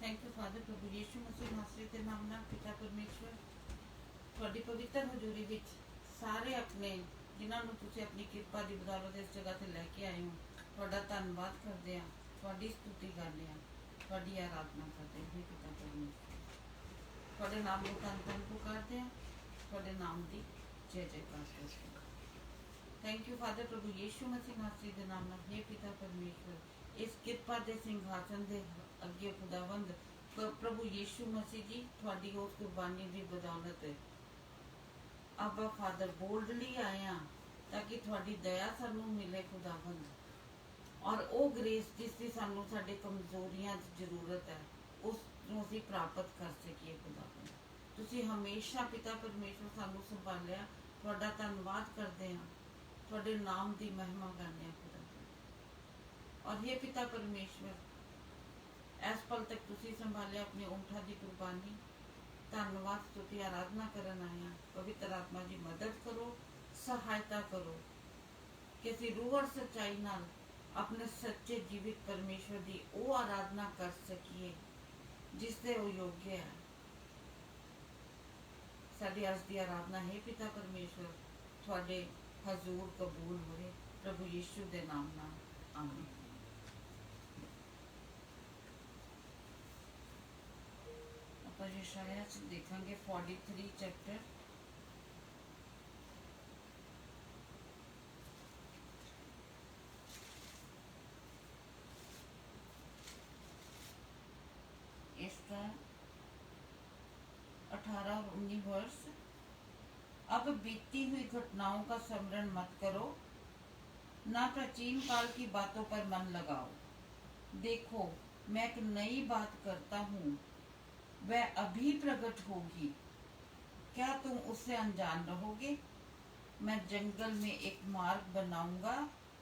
Thank you father प्रभु यीशु मसीह नासरी के नाम ਨਾਲ ਪਿਤਾ ਪਰਮੇਸ਼ਵਰ ਤੁਹਾਡੀ ਪਵਿੱਤਰ ਹਜ਼ੂਰੀ ਵਿੱਚ ਸਾਰੇ ਆਪਣੇ ਜਿਨ੍ਹਾਂ ਨੂੰ ਤੁਸੀਂ ਆਪਣੀ ਕਿਰਪਾ ਦੀ ਬਦੌਲਤ ਇਸ ਜਗ੍ਹਾ ਤੇ ਲੈ ਕੇ ਆਏ ਹੋ ਤੁਹਾਡਾ ਧੰਨਵਾਦ ਕਰਦੇ ਹਾਂ ਤੁਹਾਡੀ ਸਤੁਤੀ ਕਰਦੇ ਹਾਂ ਤੁਹਾਡੀ ਆਰਾਧਨਾ ਕਰਦੇ ਹਾਂ ਪਿਤਾ ਪਰਮੇਸ਼ਵਰ ਤੁਹਾਡੇ ਨਾਮ ਨੂੰ ਧੰਨ ਪੁਕਾਰਦੇ ਹਾਂ ਤੁਹਾਡੇ ਨਾਮ ਦੀ ਜੈ ਜੈਕਾਰ ਕਰਦੇ ਹਾਂ थैंक यू फादर प्रभु यीशु मसीह नासरी के नाम ਨਾਲ हे पिता परमेश्वर इस किरपा के सिंहासन के अगे खुदावंद प्रभु यीशु मसीह जी थोड़ी उस कुर्बानी की बदौलत आबा फादर बोल्डली आए हैं ताकि थोड़ी दया सानू मिले खुदावंद और वो ग्रेस जिसकी सानू साडे कमजोरियां च जरूरत है उसनू असीं प्राप्त कर सकीए खुदावंद तुसीं हमेशा पिता परमेश्वर सानू संभालिया तुहाडा धन्नवाद करते हैं थोड़े नाम की महिमा करने खुदा और ये पिता परमेश्वर इस पल तक तुसी संभालिया अपने ऊंठा की कुर्बानी धन्यवाद स्तुति आराधना करन आए पवित्र आत्मा जी मदद करो सहायता करो किसी रूह और सच्चाई नाल अपने सच्चे जीवित परमेश्वर की वो आराधना कर सकीए जिससे वो योग्य है साडी अज की आराधना है पिता परमेश्वर थोड़े हजूर कबूल होए प्रभु यीशु के नाम नाल आमीन ਆਪਾਂ ਯਸ਼ਾਇਆ ਚ ਦੇਖਾਂਗੇ 43 ਚੈਪਟਰ इसका 18-19 वर्ष अब बीती हुई घटनाओं का स्मरण मत करो ना प्राचीन काल की बातों पर मन लगाओ देखो मैं एक नई बात करता हूँ वह अभी प्रकट होगी क्या तुम उससे अनजान रहोगे मैं जंगल में एक मार्ग बनाऊंगा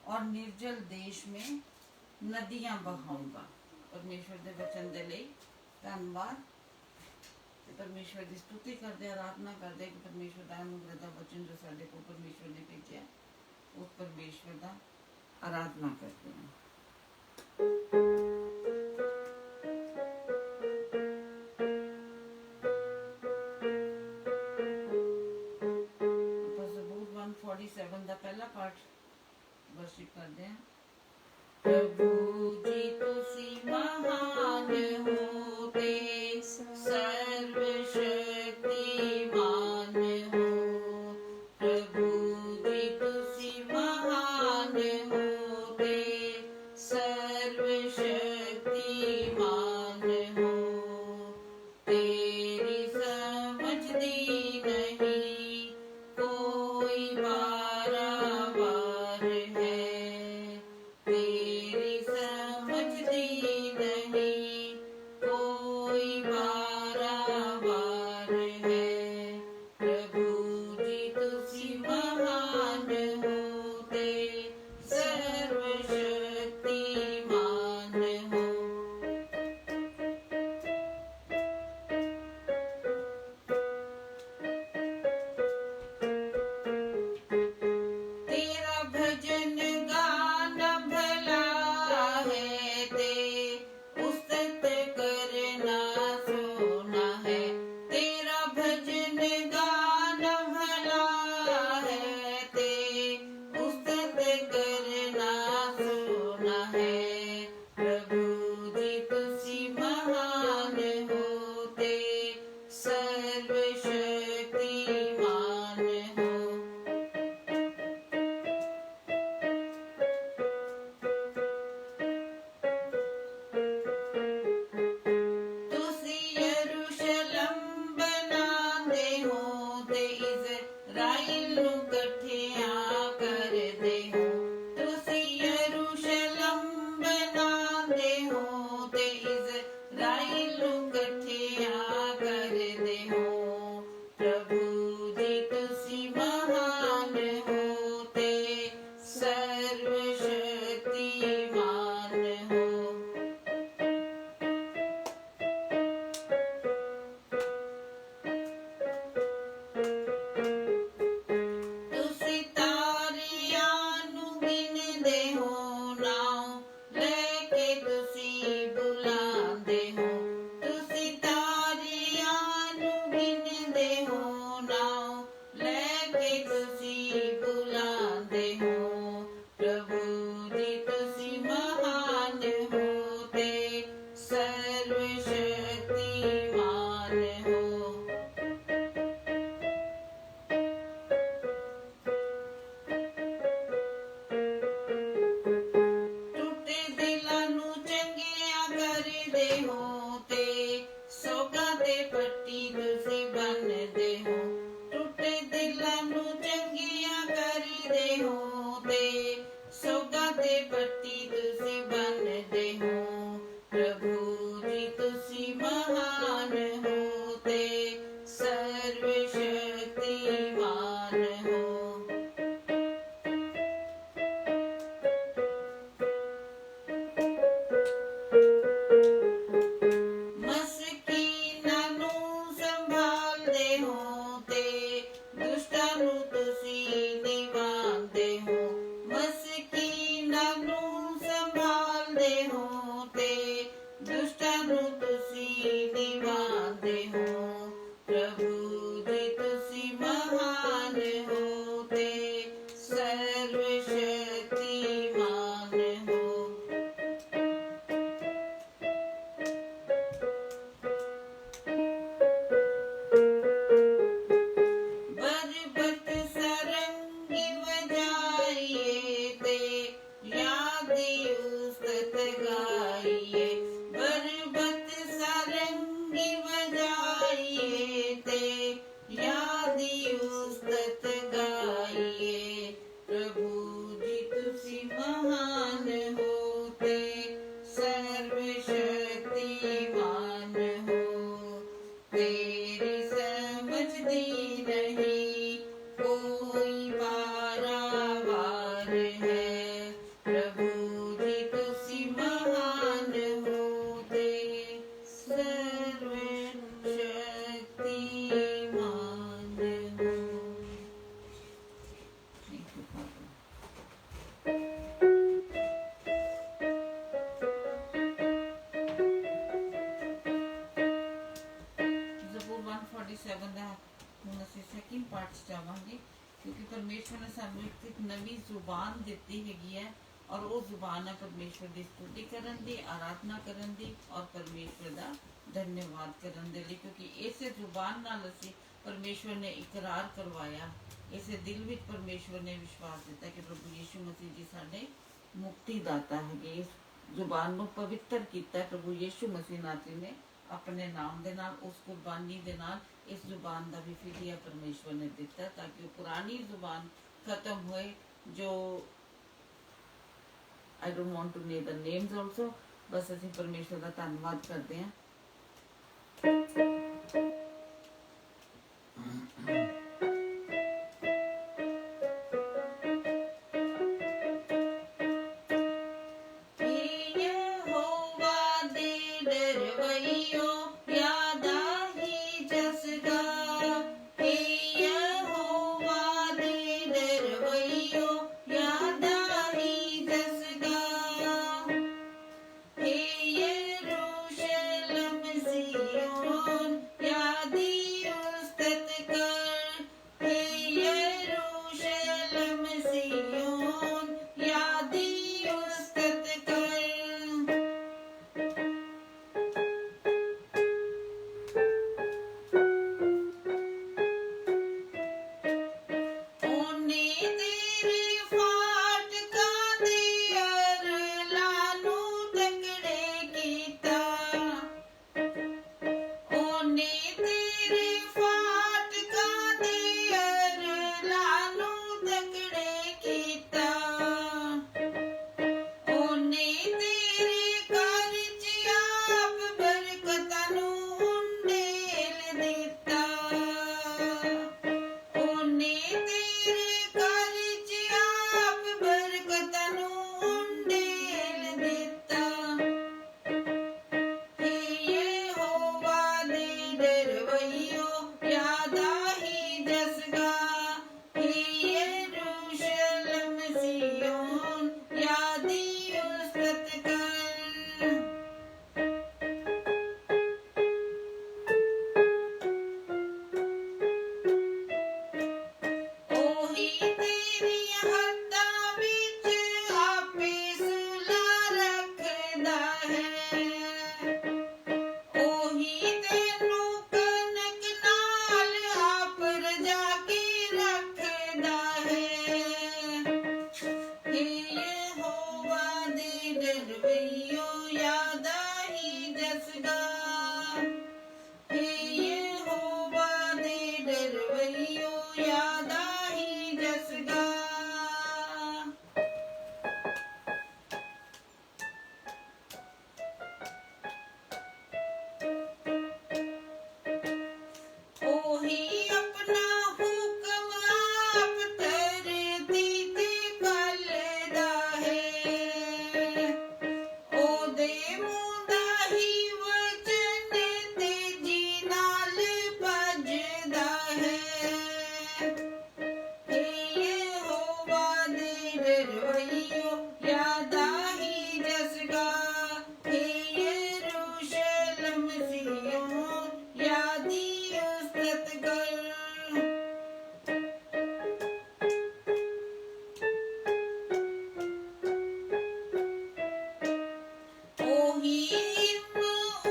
और निर्जल देश में नदियां बहाऊंगा परमेश्वर के वचन के लिए धन्यवाद परमेश्वर की स्तुति करते आराधना करते कि परमेश्वर का अनुग्रह का वचन जो साडे को परमेश्वर ने भेजा उस परमेश्वर का आराधना करते हैं ज़बूर 147 का पहला पार्ट वर्शिप करते हैं प्रभु जी तुसी महान होते सर्वशक्तिमान हो प्रभु जी तुसी महान होते सर्वशक्तिमान दे हो ते सोगा ते पट्टी तुसी बन दे हो टूटे दिलां नू चंगियां करी दे हो ते सोगा ते पट्टी तुसी बन दे हो प्रभु जी तुसी महान हो ते सर्वशक्तिमान हो मस्कीनां नू संभालदे हो ते दुष्टां नू तुसी निवांदे हो मस्कीनां नू संभालदे हो ते दुष्टां नू तुसी निवांदे हो प्रभु जी तुसी महान हो ते सर्वशक्तिमान हो बजबत सरंगी बजाइए ते यादी उस्तत गाइए बजबत सरंगी बजाइए ते यादी उस्तत गाइए प्रभु जी तुसी महान हो ते सर्वशक्तिमान हो तेरी समझदी नहीं कोई पारावार है प्रभु जी तुसी महान हो ते सर्वशक्तिमान हो Thank you, Father. ਜ਼ਬੂਰ 147 ਦਾ ਹੁਣ ਅਸੀਂ ਸੈਕਿੰਡ ਪਾਰਟ 'ਚ ਜਾਵਾਂਗੇ ਕਿਉਂਕਿ ਪਰਮੇਸ਼ਵਰ ਨੇ ਸਾਨੂੰ ਇੱਕ ਨਵੀਂ ਜ਼ੁਬਾਨ ਦਿੱਤੀ ਹੈਗੀ ਹੈ ਔਰ ਉਹ ਜ਼ੁਬਾਨ ਹੈ ਪਰਮੇਸ਼ਵਰ ਦੀ ਸਤੁਤੀ ਕਰਨ ਦੀ ਆਰਾਧਨਾ ਕਰਨ ਦੀ ਔਰ ਪਰਮੇਸ਼ਵਰ ਦਾ ਧੰਨਵਾਦ ਕਰਨ ਦੇ ਲਈ ਕਿਉਂਕਿ ਇਸੇ ਜ਼ੁਬਾਨ ਨਾਲ ਅਸੀਂ ਪਰਮੇਸ਼ਵਰ ਨੇ ਇਕਰਾਰ ਕਰਵਾਇਆ ਇਸੇ ਦਿਲ ਵਿੱਚ ਪਰਮੇਸ਼ਵਰ ਨੇ ਵਿਸ਼ਵਾਸ ਦਿੱਤਾ ਕਿ ਪ੍ਰਭੂ ਯਿਸੂ ਮਸੀਹ ਜੀ ਸਾਡੇ ਮੁਕਤੀ ਦਾਤਾ ਹੈਗੇ ਇਸ ਜ਼ੁਬਾਨ ਨੂੰ ਪਵਿੱਤਰ ਕੀਤਾ ਪ੍ਰਭੂ ਯਿਸੂ ਮਸੀਹ ਨਾਥੀ ਨੇ अपने नाम दे नाल उस कुर्बानी दे नाल इस जुबान का भी फिदिया परमेश्वर ने दिता ताकि वो पुरानी जुबान खत्म होए जो I don't want to name the names also बस ਅਸੀਂ परमेश्वर का धन्यवाद करते हैं जसगा हे यहोवा दे डरवैयो याद आही जसगा ओही अपना हुक्म आप धरती ते घलदा है ओदे मूंह दा ही वचन तेजी नाल भजदा है हे यहोवा दे डरवैयो याद आही जसगा हे यरूशलेम सिय्योन यादी उस्तत कर ओही हिम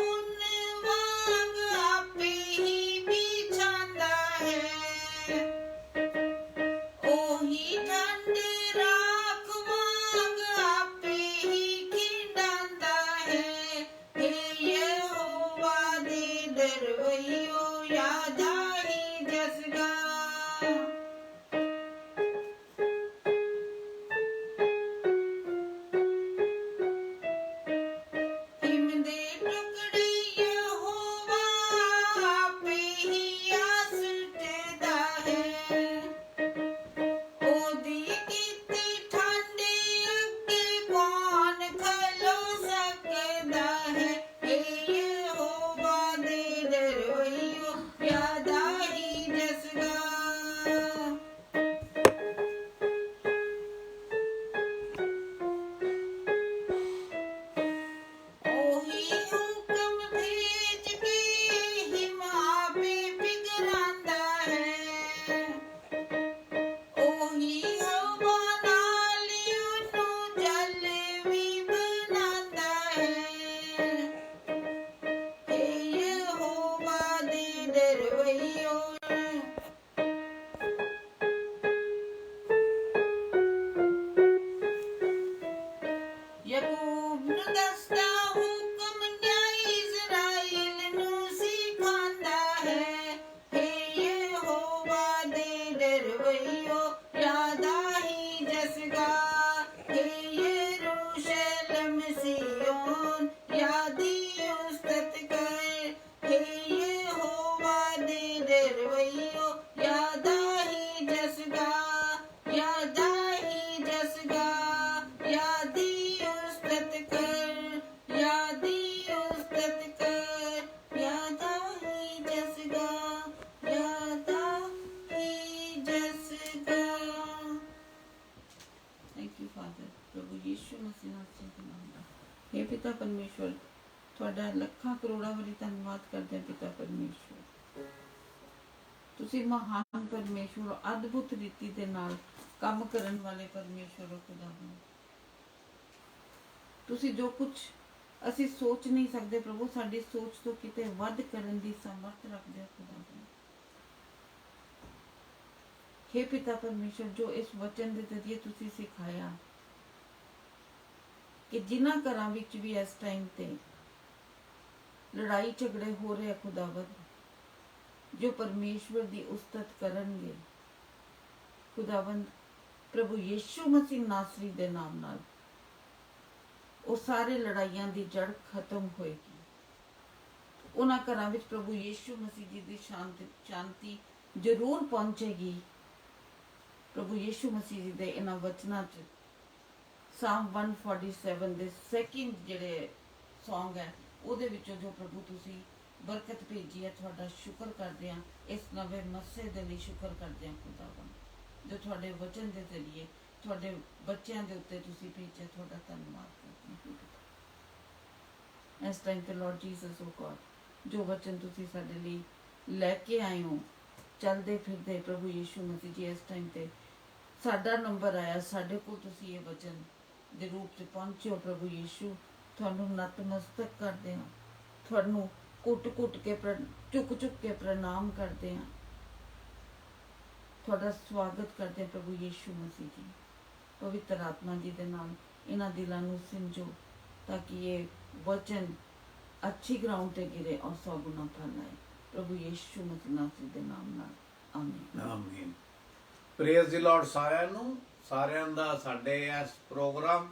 उन वांग आपे ही बिछांदा है ओही ठंड राख वांग आपे ही खिंडांदा है हे यहोवा दे डरवैयो याद आही जसगा हिम दे टुकड़े यहोवा आपे ही आसटदा है ओदी कीती ठंडे अगे कौन खलो सकदा है हे यहोवा दे डरवैयो याद आही जसगा ओही हुक्म भेज के हिम आपे पिघलांदा है ओही हवा नाल ਉਹਨੂੰ ਜਲ ਵੀ ਬਣਾਉਂਦਾ ਹੈ हे यहोवा दे डरवैयो ਯਕੂਬ ਨੂੰ ਦੱਸਦਾ ਹੁਕਮ न्याय ਇਜ਼ਰਾਈਲ ਨੂੰ ਸਿਖਾਉਂਦਾ ਹੈ हे यहोवा दे डरवैयो याद आही जसगा हे यरूशलेम सिय्योन यादी उस्तत कर हे यहोवा दे डरवैयो याद आही जसगा याद आही जसगा यादी उस्तत कर यादी उस्तत कर याद आही जसगा याद आही जसगा थैंक यू फादर प्रभु यीशु मसीह नाम ਦੇ ਨਾਮ ਨਾਲ हे पिता परमेश्वर ਤੁਹਾਡਾ ਲੱਖਾਂ ਕਰੋੜਾਂ ਵਾਰੀ ਧੰਨਵਾਦ ਕਰਦੇ ਹਾਂ ਪਿਤਾ ਪਰਮੇਸ਼ਵਰ ਤੁਸੀਂ ਮਹਾਨ ਪਰਮੇਸ਼ਵਰ ਹੋ, ਅਦਭੁਤ ਰੀਤੀ ਦੇ ਨਾਲ ਕੰਮ ਕਰਨ ਵਾਲੇ ਪਰਮੇਸ਼ਵਰ ਹੋ ਖੁਦਾਵੰਦ ਤੁਸੀਂ ਜੋ ਕੁਝ ਅਸੀਂ ਸੋਚ ਨਹੀਂ ਸਕਦੇ ਪ੍ਰਭੂ ਸਾਡੀ ਸੋਚ ਤੋਂ ਕਿਤੇ ਵੱਧ ਕਰਨ ਦੀ ਸਮਰਥ ਰੱਖਦੇ ਹੋ ਖੁਦਾਵੰਦ हे पिता परमेश्वर जो इस वचन ਦੇ ਜ਼ਰੀਏ ਤੁਸੀਂ ਸਿਖਾਇਆ ਕਿ ਜਿਨ੍ਹਾਂ ਘਰਾਂ ਵਿੱਚ ਵੀ ਇਸ ਟਾਈਮ ਤੇ ਲੜਾਈ ਝਗੜੇ ਹੋ ਰਹੇ ਖੁਦਾਵੰਦ ਜੋ ਪਰਮੇਸ਼ਵਰ ਦੀ ਉਸਤਤ ਕਰਨਗੇ ਖੁਦਾਵੰਦ ਪ੍ਰਭੂ ਯੀਸ਼ੂ ਮਸੀਹ ਨਾਸਰੀ ਦੇ ਨਾਮ ਨਾਲ ਉਹ ਸਾਰੇ ਲੜਾਈਆਂ ਦੀ ਜੜ ਖਤਮ ਹੋਏਗੀ ਉਹਨਾਂ ਘਰਾਂ ਵਿੱਚ ਪ੍ਰਭੂ ਯੀਸ਼ੂ ਮਸੀਹ ਜੀ ਦੀ ਸ਼ਾਂਤੀ ਜ਼ਰੂਰ ਪਹੁੰਚੇਗੀ ਪ੍ਰਭੂ ਯੀਸ਼ੂ ਮਸੀਹ ਜੀ ਦੇ ਇਹਨਾਂ ਵਚਨਾਂ 'ਚ ਸਾਮ 147 ਦੇ ਸੈਕਿੰਡ ਜਿਹੜੇ ਸੌਂਗ ਹੈ ਉਹਦੇ ਵਿੱਚੋਂ ਜੋ ਪ੍ਰਭੂ ਤੁਸੀਂ ਬਰਕਤ ਭੇਜੀ ਹੈ ਤੁਹਾਡਾ ਸ਼ੁਕਰ ਕਰਦੇ ਹਾਂ ਇਸ ਨਵੇਂ ਮੱਸੇ ਦੇ ਲਈ ਸ਼ੁਕਰ ਕਰਦੇ ਹਾਂ ਖੁਦਾਵੰਦ ਜੋ ਤੁਹਾਡੇ ਵਚਨ ਦੇ ਜ਼ਰੀਏ ਤੁਹਾਡੇ ਬੱਚਿਆਂ ਦੇ ਉੱਤੇ ਤੁਸੀਂ ਭੇਜਿਆ ਤੁਹਾਡਾ ਧੰਨਵਾਦ ਕਰਦੇ ਹਾਂ ਇਸ ਟਾਈਮ ਤੇ ਲਾਰਡ ਜੀਸਸ ਓ ਗॉड ਜੋ ਵਚਨ ਤੁਸੀਂ ਸਾਡੇ ਲਈ ਲੈ ਕੇ ਆਏ ਹੋ ਚਲਦੇ ਫਿਰਦੇ ਪ੍ਰਭੂ ਯੀਸ਼ੂ ਮਸੀਹ ਜੀ ਇਸ ਟਾਈਮ ਤੇ ਸਾਡਾ ਨੰਬਰ ਆਇਆ ਸਾਡੇ ਕੋਲ ਤੁਸੀਂ ਇਹ ਵਚਨ ਦੇ ਰੂਪ 'ਚ ਪਹੁੰਚਿਓ ਪ੍ਰਭੂ ਯੀਸ਼ੂ ਤੁਹਾਨੂੰ ਨਤਮਸਤਕ ਕਰਦੇ ਹਾਂ ਤੁਹਾਨੂੰ ਕੁੱਟ ਕੇ ਚੁੱਕ ਕੇ ਪ੍ਰਣਾਮ ਕਰਦੇ ਹਾਂ ਤੁਹਾਡਾ ਸਵਾਗਤ ਕਰਦੇ ਹਾਂ ਪ੍ਰਭੂ ਯੀਸ਼ੂ ਮਸੀਹ ਜੀ ਪਵਿੱਤਰ ਆਤਮਾ ਜੀ ਦੇ ਨਾਲ ਇਹਨਾਂ ਦਿਲਾਂ ਨੂੰ ਸਿੰਜੋ ਤਾਂ ਕਿ ਇਹ ਵਚਨ अच्छी ग्राउंड ते गिरे और 100 गुना फल आए। प्रभु यीशु मसीह नासरी दे नाम नाल आमीन। ਆਮੀਨ। ਪ੍ਰੇਜ਼ ਦੀ ਲਾਰਡ ਸਾਰਿਆਂ ਨੂੰ, ਸਾਰਿਆਂ ਦਾ ਸਾਡੇ ਇਸ programme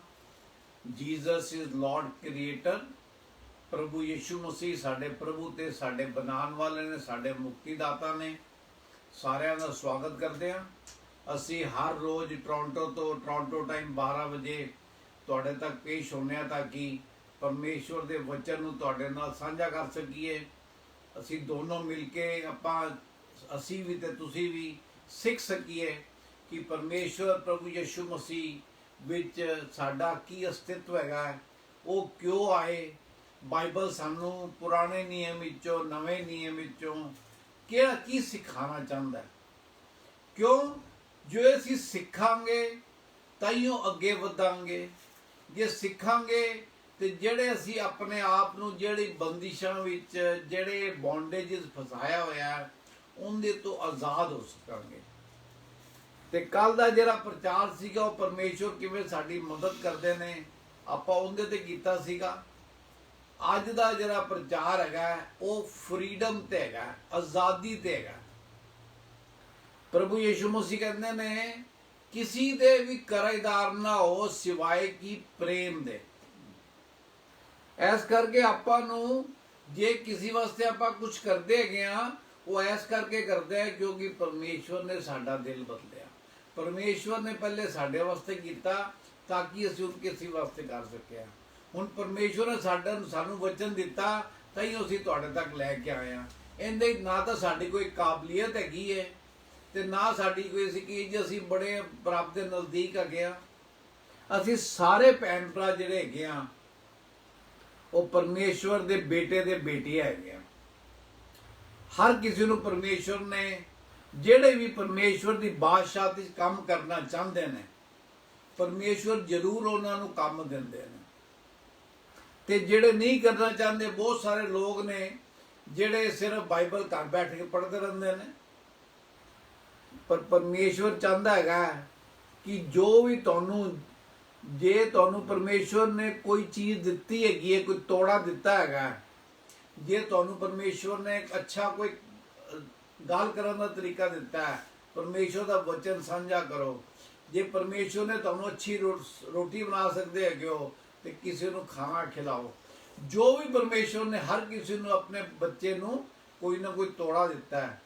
Jesus is lord creator, ਪ੍ਰਭੂ ਯਿਸੂ ਮਸੀਹ ਸਾਡੇ ਪ੍ਰਭੂ ਤੇ ਸਾਡੇ ਬਣਾਉਣ ਵਾਲੇ ਨੇ, ਸਾਡੇ ਮੁਕਤੀਦਾਤਾ ਨੇ, ਸਾਰਿਆਂ ਦਾ ਸਵਾਗਤ ਕਰਦੇ ਹਾਂ। ਅਸੀਂ ਹਰ ਰੋਜ਼ ਟੋਰਾਂਟੋ ਟਾਈਮ 12 ਵਜੇ ਤੁਹਾਡੇ ਤੱਕ ਪੇਸ਼ ਹੁੰਦੇ ਹਾਂ ਤਾਂ ਕਿ ਪਰਮੇਸ਼ਵਰ ਦੇ ਵਚਨ ਨੂੰ ਤੁਹਾਡੇ ਨਾਲ ਸਾਂਝਾ ਕਰ ਸਕੀਏ। ਅਸੀਂ ਦੋਨੋਂ ਮਿਲ ਕੇ ਅਸੀਂ ਵੀ ਤੇ ਤੁਸੀਂ ਵੀ ਸਿੱਖ ਸਕੀਏ ਕਿ ਪਰਮੇਸ਼ਵਰ ਪ੍ਰਭੂ ਯਿਸੂ ਮਸੀਹ ਵਿੱਚ ਸਾਡਾ ਕੀ ਅਸਤਿਤਵ ਹੈਗਾ, ਉਹ ਕਿਉਂ ਆਏ। ਬਾਈਬਲ ਸਾਨੂੰ ਪੁਰਾਣੇ ਨਿਯਮ ਵਿੱਚੋਂ ਨਵੇਂ ਨਿਯਮ ਵਿੱਚੋਂ ਕਿਹੜਾ ਕੀ ਸਿਖਾਉਣਾ ਚਾਹੁੰਦਾ ਹੈ। ਕਿਉਂ ਜੋ ਅਸੀਂ ਸਿੱਖਾਂਗੇ ਤਾਈਓ ਅੱਗੇ ਵਧਾਂਗੇ। ਜੇ ਸਿੱਖਾਂਗੇ ਤੇ ਜਿਹੜੇ ਅਸੀਂ ਆਪਣੇ ਆਪ ਨੂੰ ਜਿਹੜੀ ਬੰਦਿਸ਼ਾਂ ਵਿੱਚ ਜਿਹੜੇ ਬੌਂਡੇਜਸ ਫਸਾਇਆ ਹੋਇਆ ਉਹਦੇ ਤੋਂ ਆਜ਼ਾਦ ਹੋ ਸਕਾਂਗੇ। ਤੇ ਕੱਲ ਦਾ ਜਿਹੜਾ ਪ੍ਰਚਾਰ ਸੀਗਾ ਉਹ ਪਰਮੇਸ਼ਵਰ ਕਿਵੇਂ ਸਾਡੀ ਮਦਦ ਕਰਦੇ ਨੇ ਆਪਾਂ ਉਹਦੇ ਤੇ ਕੀਤਾ ਸੀਗਾ। ਅੱਜ ਦਾ ਜਿਹੜਾ ਪ੍ਰਚਾਰ ਹੈਗਾ ਉਹ ਫਰੀडम ਤੇ ਹੈਗਾ, ਆਜ਼ਾਦੀ ਤੇ ਹੈਗਾ। ਪ੍ਰਭੂ ਯਿਸੂ ਮਸੀਹ ਕਹਿੰਦੇ ਨੇ ਕਿਸੇ ਦੇ ਵੀ ਕਰੇਦਾਰ ਨਾ ਹੋ ਸਿਵਾਏ ਕਿ ਪ੍ਰੇਮ ਦੇ। ਇਸ ਕਰਕੇ ਆਪਾਂ ਨੂੰ ਜੇ ਕਿਸੇ ਵਾਸਤੇ ਆਪਾਂ ਕੁਝ ਕਰਦੇ ਹੈਗੇ ਆ ਉਹ ਇਸ ਕਰਕੇ ਕਰਦੇ ਆ ਕਿਉਂਕਿ ਪਰਮੇਸ਼ਵਰ ਨੇ ਸਾਡਾ ਦਿਲ ਬਦਲਿਆ। ਪਰਮੇਸ਼ਵਰ ਨੇ ਪਹਿਲੇ ਸਾਡੇ ਵਾਸਤੇ ਕੀਤਾ ਤਾਂ ਕਿ ਅਸੀਂ ਉਹ ਕਿਸੇ ਵਾਸਤੇ ਕਰ ਸਕਿਆ। ਹੁਣ ਪਰਮੇਸ਼ਵਰ ਨੇ ਸਾਨੂੰ ਵਚਨ ਦਿੱਤਾ ਤਾਂ ਹੀ ਅਸੀਂ ਤੁਹਾਡੇ ਤੱਕ ਲੈ ਕੇ ਆਏ ਆ। ਇਹਦੇ ਨਾ ਤਾਂ ਸਾਡੀ ਕੋਈ ਕਾਬਲੀਅਤ ਹੈਗੀ ਹੈ ਤੇ ਨਾ ਸਾਡੀ ਕੋਈ ਅਸੀਂ ਬੜੇ ਰੱਬ ਦੇ ਨਜ਼ਦੀਕ ਹੈਗੇ ਆ। ਅਸੀਂ ਸਾਰੇ ਭੈਣ ਭਰਾ ਜਿਹੜੇ ਹੈਗੇ ਆ ਉਹ ਪਰਮੇਸ਼ਵਰ ਦੇ ਬੇਟੇ ਦੇ ਬੇਟੀਆਂ ਹੈਗੇ ਆ। ਹਰ ਕਿਸੇ ਨੂੰ ਪਰਮੇਸ਼ਵਰ ਨੇ, ਜਿਹੜੇ ਵੀ ਪਰਮੇਸ਼ਵਰ ਦੀ ਬਾਦਸ਼ਾਹਤ ਵਿੱਚ ਕੰਮ ਕਰਨਾ ਚਾਹੁੰਦੇ ਨੇ, ਪਰਮੇਸ਼ਵਰ ਜ਼ਰੂਰ ਉਹਨਾਂ ਨੂੰ ਕੰਮ ਦਿੰਦੇ ਨੇ। ਤੇ ਜਿਹੜੇ ਨਹੀਂ ਕਰਨਾ ਚਾਹੁੰਦੇ, ਬਹੁਤ ਸਾਰੇ ਲੋਕ ਨੇ ਜਿਹੜੇ ਸਿਰਫ ਬਾਈਬਲ ਘਰ ਬੈਠ ਕੇ ਪੜ੍ਹਦੇ ਰਹਿੰਦੇ ਨੇ। ਪਰ ਪਰਮੇਸ਼ਵਰ ਚਾਹੁੰਦਾ ਹੈਗਾ ਕਿ ਜੋ ਵੀ ਜੇ ਤੁਹਾਨੂੰ ਪਰਮੇਸ਼ਵਰ ਨੇ ਕੋਈ ਚੀਜ਼ ਦਿੱਤੀ ਹੈਗੀ ਹੈ, ਕੋਈ ਤੋੜਾ ਦਿੱਤਾ ਹੈਗਾ, ਜੇ ਤੁਹਾਨੂੰ ਪਰਮੇਸ਼ਵਰ ਨੇ ਇੱਕ ਅੱਛਾ ਕੋਈ ਗੱਲ ਕਰਨ ਦਾ ਤਰੀਕਾ ਦਿੱਤਾ ਹੈ, ਪਰਮੇਸ਼ਵਰ ਦਾ ਵਚਨ ਸਾਂਝਾ ਕਰੋ। ਜੇ ਪਰਮੇਸ਼ਵਰ ਨੇ ਤੁਹਾਨੂੰ ਅੱਛੀ ਰੋਟੀ ਬਣਾ ਸਕਦੇ ਹੈਗੇ ਹੋ ਤੇ ਕਿਸੇ ਨੂੰ ਖਾਣਾ ਖਿਲਾਓ। ਜੋ ਵੀ ਪਰਮੇਸ਼ਵਰ ਨੇ ਹਰ ਕਿਸੇ ਨੂੰ ਆਪਣੇ ਬੱਚੇ ਨੂੰ ਕੋਈ ਨਾ ਕੋਈ ਤੋੜਾ ਦਿੱਤਾ ਹੈ।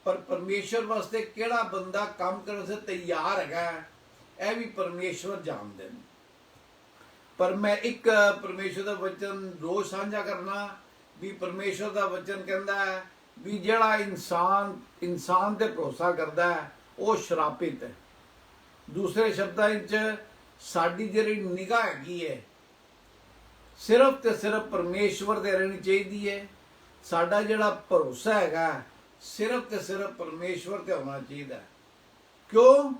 ਪਰ ਪਰਮੇਸ਼ਵਰ ਵਾਸਤੇ ਕਿਹੜਾ ਬੰਦਾ ਕੰਮ ਕਰਨ ਸੇ ਤਿਆਰ ਹੈਗਾ ਇਹ ਵੀ ਪਰਮੇਸ਼ਵਰ ਜਾਣਦੇ ਨੇ। ਪਰ ਮੈਂ ਇੱਕ ਪਰਮੇਸ਼ਵਰ ਦਾ ਵਚਨ ਰੋਜ਼ ਸਾਂਝਾ ਕਰਨਾ ਵੀ ਪਰਮੇਸ਼ਵਰ ਦਾ ਵਚਨ ਕਹਿੰਦਾ ਹੈ ਵੀ ਜਿਹੜਾ ਇਨਸਾਨ ਤੇ ਭਰੋਸਾ ਕਰਦਾ ਹੈ ਉਹ ਸ਼ਰਾਪਿਤ ਹੈ। ਦੂਸਰੇ ਸ਼ਬਦਾਂ ਵਿੱਚ ਸਾਡੀ ਜਿਹੜੀ ਨਿਗਾਹ ਹੈਗੀ ਹੈ ਸਿਰਫ ਤੇ ਸਿਰਫ ਪਰਮੇਸ਼ਵਰ ਤੇ ਰਹਿਣੀ ਚਾਹੀਦੀ ਹੈ। ਸਾਡਾ ਜਿਹੜਾ ਭਰੋਸਾ ਹੈਗਾ ਸਿਰਫ ਤੇ ਸਿਰਫ ਪਰਮੇਸ਼ਵਰ ਤੇ ਹੋਣਾ ਚਾਹੀਦਾ। ਕਿਉਂ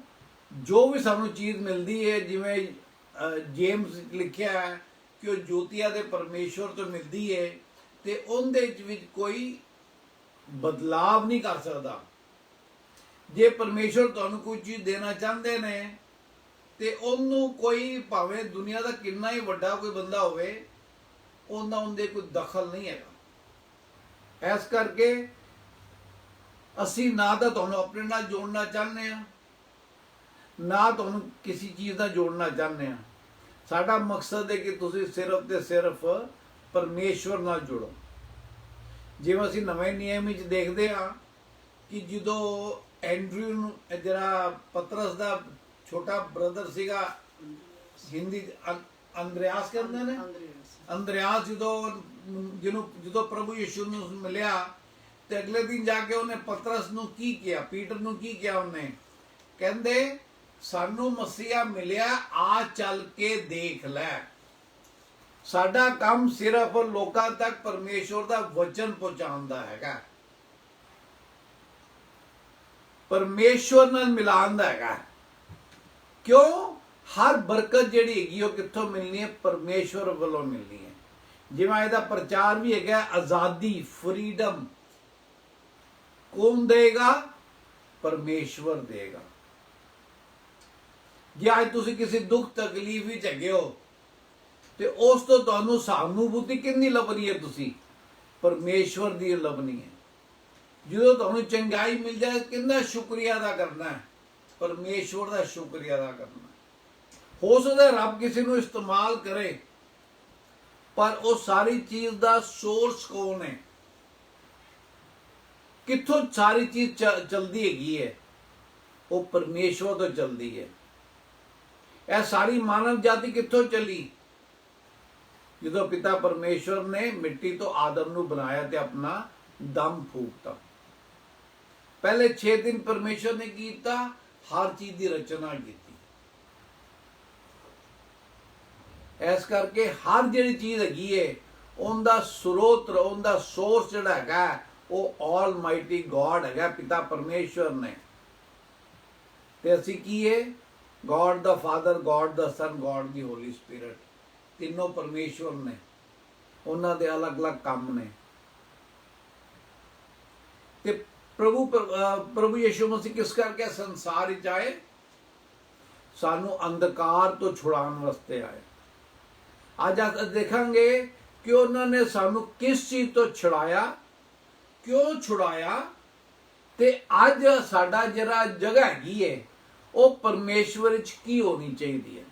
ਜੋ ਵੀ ਸਾਨੂੰ ਚੀਜ਼ ਮਿਲਦੀ ਹੈ, ਜਿਵੇਂ ਜੇਮਸ ਲਿਖਿਆ ਹੈ ਕਿ ਉਹ ਜੋਤੀਆਂ ਦੇ ਪਰਮੇਸ਼ਵਰ ਤੋਂ ਮਿਲਦੀ ਹੈ ਤੇ ਉਹਦੇ ਵਿੱਚ ਕੋਈ ਬਦਲਾਵ ਨਹੀਂ ਕਰ ਸਕਦਾ। ਜੇ ਪਰਮੇਸ਼ਵਰ ਤੁਹਾਨੂੰ ਕੋਈ ਚੀਜ਼ ਦੇਣਾ ਚਾਹੁੰਦੇ ਨੇ ਤੇ ਉਹਨੂੰ ਕੋਈ ਭਾਵੇਂ ਦੁਨੀਆ ਦਾ ਕਿੰਨਾ ਹੀ ਵੱਡਾ ਕੋਈ ਬੰਦਾ ਹੋਵੇ ਉਹਦੇ ਕੋਈ ਦਖਲ ਨਹੀਂ ਹੈਗਾ। ਇਸ ਕਰਕੇ ਅਸੀਂ ਨਾ ਤਾਂ ਤੁਹਾਨੂੰ ਆਪਣੇ ਨਾਲ ਜੋੜਨਾ ਚਾਹੁੰਦੇ ਹਾਂ, ਨਾ ਤੁਹਾਨੂੰ ਕਿਸੇ ਚੀਜ਼ ਨਾਲ ਜੋੜਨਾ ਚਾਹੁੰਦੇ ਹਾਂ। ਸਾਡਾ ਮਕਸਦ ਹੈ ਕਿ ਤੁਸੀਂ ਸਿਰਫ ਤੇ ਸਿਰਫ ਪਰਮੇਸ਼ਵਰ ਨਾਲ ਜੁੜੋ। ਜਿਵੇਂ ਅਸੀਂ ਨਵੇਂ ਨਿਯਮ ਵਿੱਚ ਦੇਖਦੇ ਹਾਂ ਕਿ ਜਦੋਂ ਐਂਡਰਿਊ ਨੂੰ, ਜਿਹੜਾ ਪਤਰਸ ਦਾ ਛੋਟਾ ਬ੍ਰਦਰ ਸੀਗਾ, ਹਿੰਦੀ ਅੰਦਰਿਆਸ ਕਹਿੰਦੇ ਨੇ, ਅੰਦਰਿਆਸ ਜਦੋਂ ਪ੍ਰਭੂ ਯਿਸੂ ਨੂੰ ਮਿਲਿਆ ਤੇ ਅਗਲੇ ਦਿਨ ਜਾ ਕੇ ਉਹਨੇ ਪਤਰਸ ਨੂੰ ਕੀ ਕਿਹਾ, ਪੀਟਰ ਨੂੰ ਕੀ ਕਿਹਾ? ਉਹਨੇ ਕਹਿੰਦੇ ਸਾਨੂੰ ਮਸੀਹਾ ਮਿਲਿਆ, ਆ ਚੱਲ ਕੇ ਦੇਖ ਲੈ। ਸਾਡਾ ਕੰਮ ਸਿਰਫ ਲੋਕਾਂ ਤੱਕ ਪਰਮੇਸ਼ਵਰ ਦਾ ਵਚਨ ਪਹੁੰਚਾਉਣ ਦਾ ਹੈਗਾ, ਪਰਮੇਸ਼ਵਰ ਨਾਲ ਮਿਲਾਉਣ ਦਾ ਹੈਗਾ। ਕਿਉਂ? ਹਰ ਬਰਕਤ ਜਿਹੜੀ ਹੈਗੀ ਉਹ ਕਿੱਥੋਂ ਮਿਲਣੀ ਹੈ? ਪਰਮੇਸ਼ਵਰ ਵੱਲੋਂ ਮਿਲਣੀ ਹੈ। ਜਿਵੇਂ ਇਹਦਾ ਪ੍ਰਚਾਰ ਵੀ ਹੈਗਾ ਆਜ਼ਾਦੀ, ਫਰੀडम ਕੌਣ ਦੇਗਾ? ਪਰਮੇਸ਼ਵਰ ਦੇਗਾ। ਜੇ ਅੱਜ ਤੁਸੀਂ ਕਿਸੇ ਦੁੱਖ ਤਕਲੀਫ ਵਿੱਚ ਹੈਗੇ ਹੋ ਤੇ ਉਸ ਤੋਂ ਤੁਹਾਨੂੰ ਸਹਾਨੁਭੂਤੀ ਕਿੰਨੀ ਲੱਭਣੀ ਹੈ? ਤੁਸੀਂ ਪਰਮੇਸ਼ਵਰ ਦੀ ਲੱਭਣੀ ਹੈ। ਜਦੋਂ ਤੁਹਾਨੂੰ ਚੰਗਾਈ ਮਿਲ ਜਾਏ ਕਿੰਨਾ ਸ਼ੁਕਰੀਆ ਅਦਾ ਕਰਨਾ ਹੈ? ਪਰਮੇਸ਼ਵਰ ਦਾ ਸ਼ੁਕਰੀਆ ਅਦਾ ਕਰਨਾ। ਹੋ ਸਕਦਾ ਰੱਬ ਕਿਸੇ ਨੂੰ ਇਸਤੇਮਾਲ ਕਰੇ, ਪਰ ਉਹ ਸਾਰੀ ਚੀਜ਼ ਦਾ ਸੋਰਸ ਕੌਣ ਹੈ? ਕਿੱਥੋਂ ਸਾਰੀ ਚੀਜ਼ ਚਲਦੀ ਹੈਗੀ ਹੈ? ਉਹ ਪਰਮੇਸ਼ਵਰ ਤੋਂ ਚਲਦੀ ਹੈ। ਇਹ ਸਾਰੀ ਮਾਨਵ ਜਾਤੀ ਕਿੱਥੋਂ ਚਲੀ? ਜਦੋਂ ਪਿਤਾ ਪਰਮੇਸ਼ਵਰ ਨੇ ਮਿੱਟੀ ਤੋਂ ਆਦਮ ਨੂੰ ਬਣਾਇਆ ਤੇ ਆਪਣਾ ਦਮ ਫੂਕਤਾ। ਪਹਿਲੇ 6 ਦਿਨ ਪਰਮੇਸ਼ਵਰ ਨੇ ਕੀਤਾ, ਹਰ ਚੀਜ਼ ਦੀ ਰਚਨਾ ਕੀਤੀ। ਇਸ ਕਰਕੇ ਹਰ ਜਿਹੜੀ ਚੀਜ਼ ਹੈਗੀ ਹੈ ਉਹਦਾ ਸਰੋਤ, ਉਹਦਾ ਸੋਰਸ ਜਿਹੜਾ ਹੈਗਾ ਉਹ ਆਲਮਾਈਟੀ ਗॉड ਹੈਗਾ, ਪਿਤਾ ਪਰਮੇਸ਼ਵਰ ਨੇ। ਤੇ ਅਸੀਂ ਕੀ ਹੈ? ਗॉड ਦਾ ਫਾਦਰ, ਗॉड ਦਾ ਸਨ, गॉड ਦੀ ਹੋਲੀ ਸਪਿਰਿਟ। ਤਿੰਨੋਂ ਪਰਮੇਸ਼ਵਰ ਨੇ, ਉਹਨਾਂ ਦੇ ਅਲੱਗ-ਅਲੱਗ ਕੰਮ ਨੇ। ਤੇ ਪ੍ਰਭੂ ਯਿਸੂ ਮਸੀਹ ਕਿਸ ਕਰਕੇ ਸੰਸਾਰ ਵਿੱਚ ਆਏ? ਸਾਨੂੰ ਅੰਧਕਾਰ ਤੋਂ ਛੁਡਾਉਣ ਵਾਸਤੇ ਆਏ। ਅੱਜ ਆਪਾਂ ਦੇਖਾਂਗੇ ਕਿ ਉਹਨਾਂ ਨੇ ਸਾਨੂੰ ਕਿਸ ਚੀਜ਼ ਤੋਂ ਛੁਡਾਇਆ, ਕਿਉਂ ਛੁਡਾਇਆ, ਤੇ ਅੱਜ ਸਾਡਾ ਜਿਹੜਾ ਜਗ੍ਹਾ ਹੈਗੀ ਹੈ ਉਹ ਪਰਮੇਸ਼ਵਰ ਵਿੱਚ ਕੀ ਹੋਣੀ ਚਾਹੀਦੀ ਹੈ।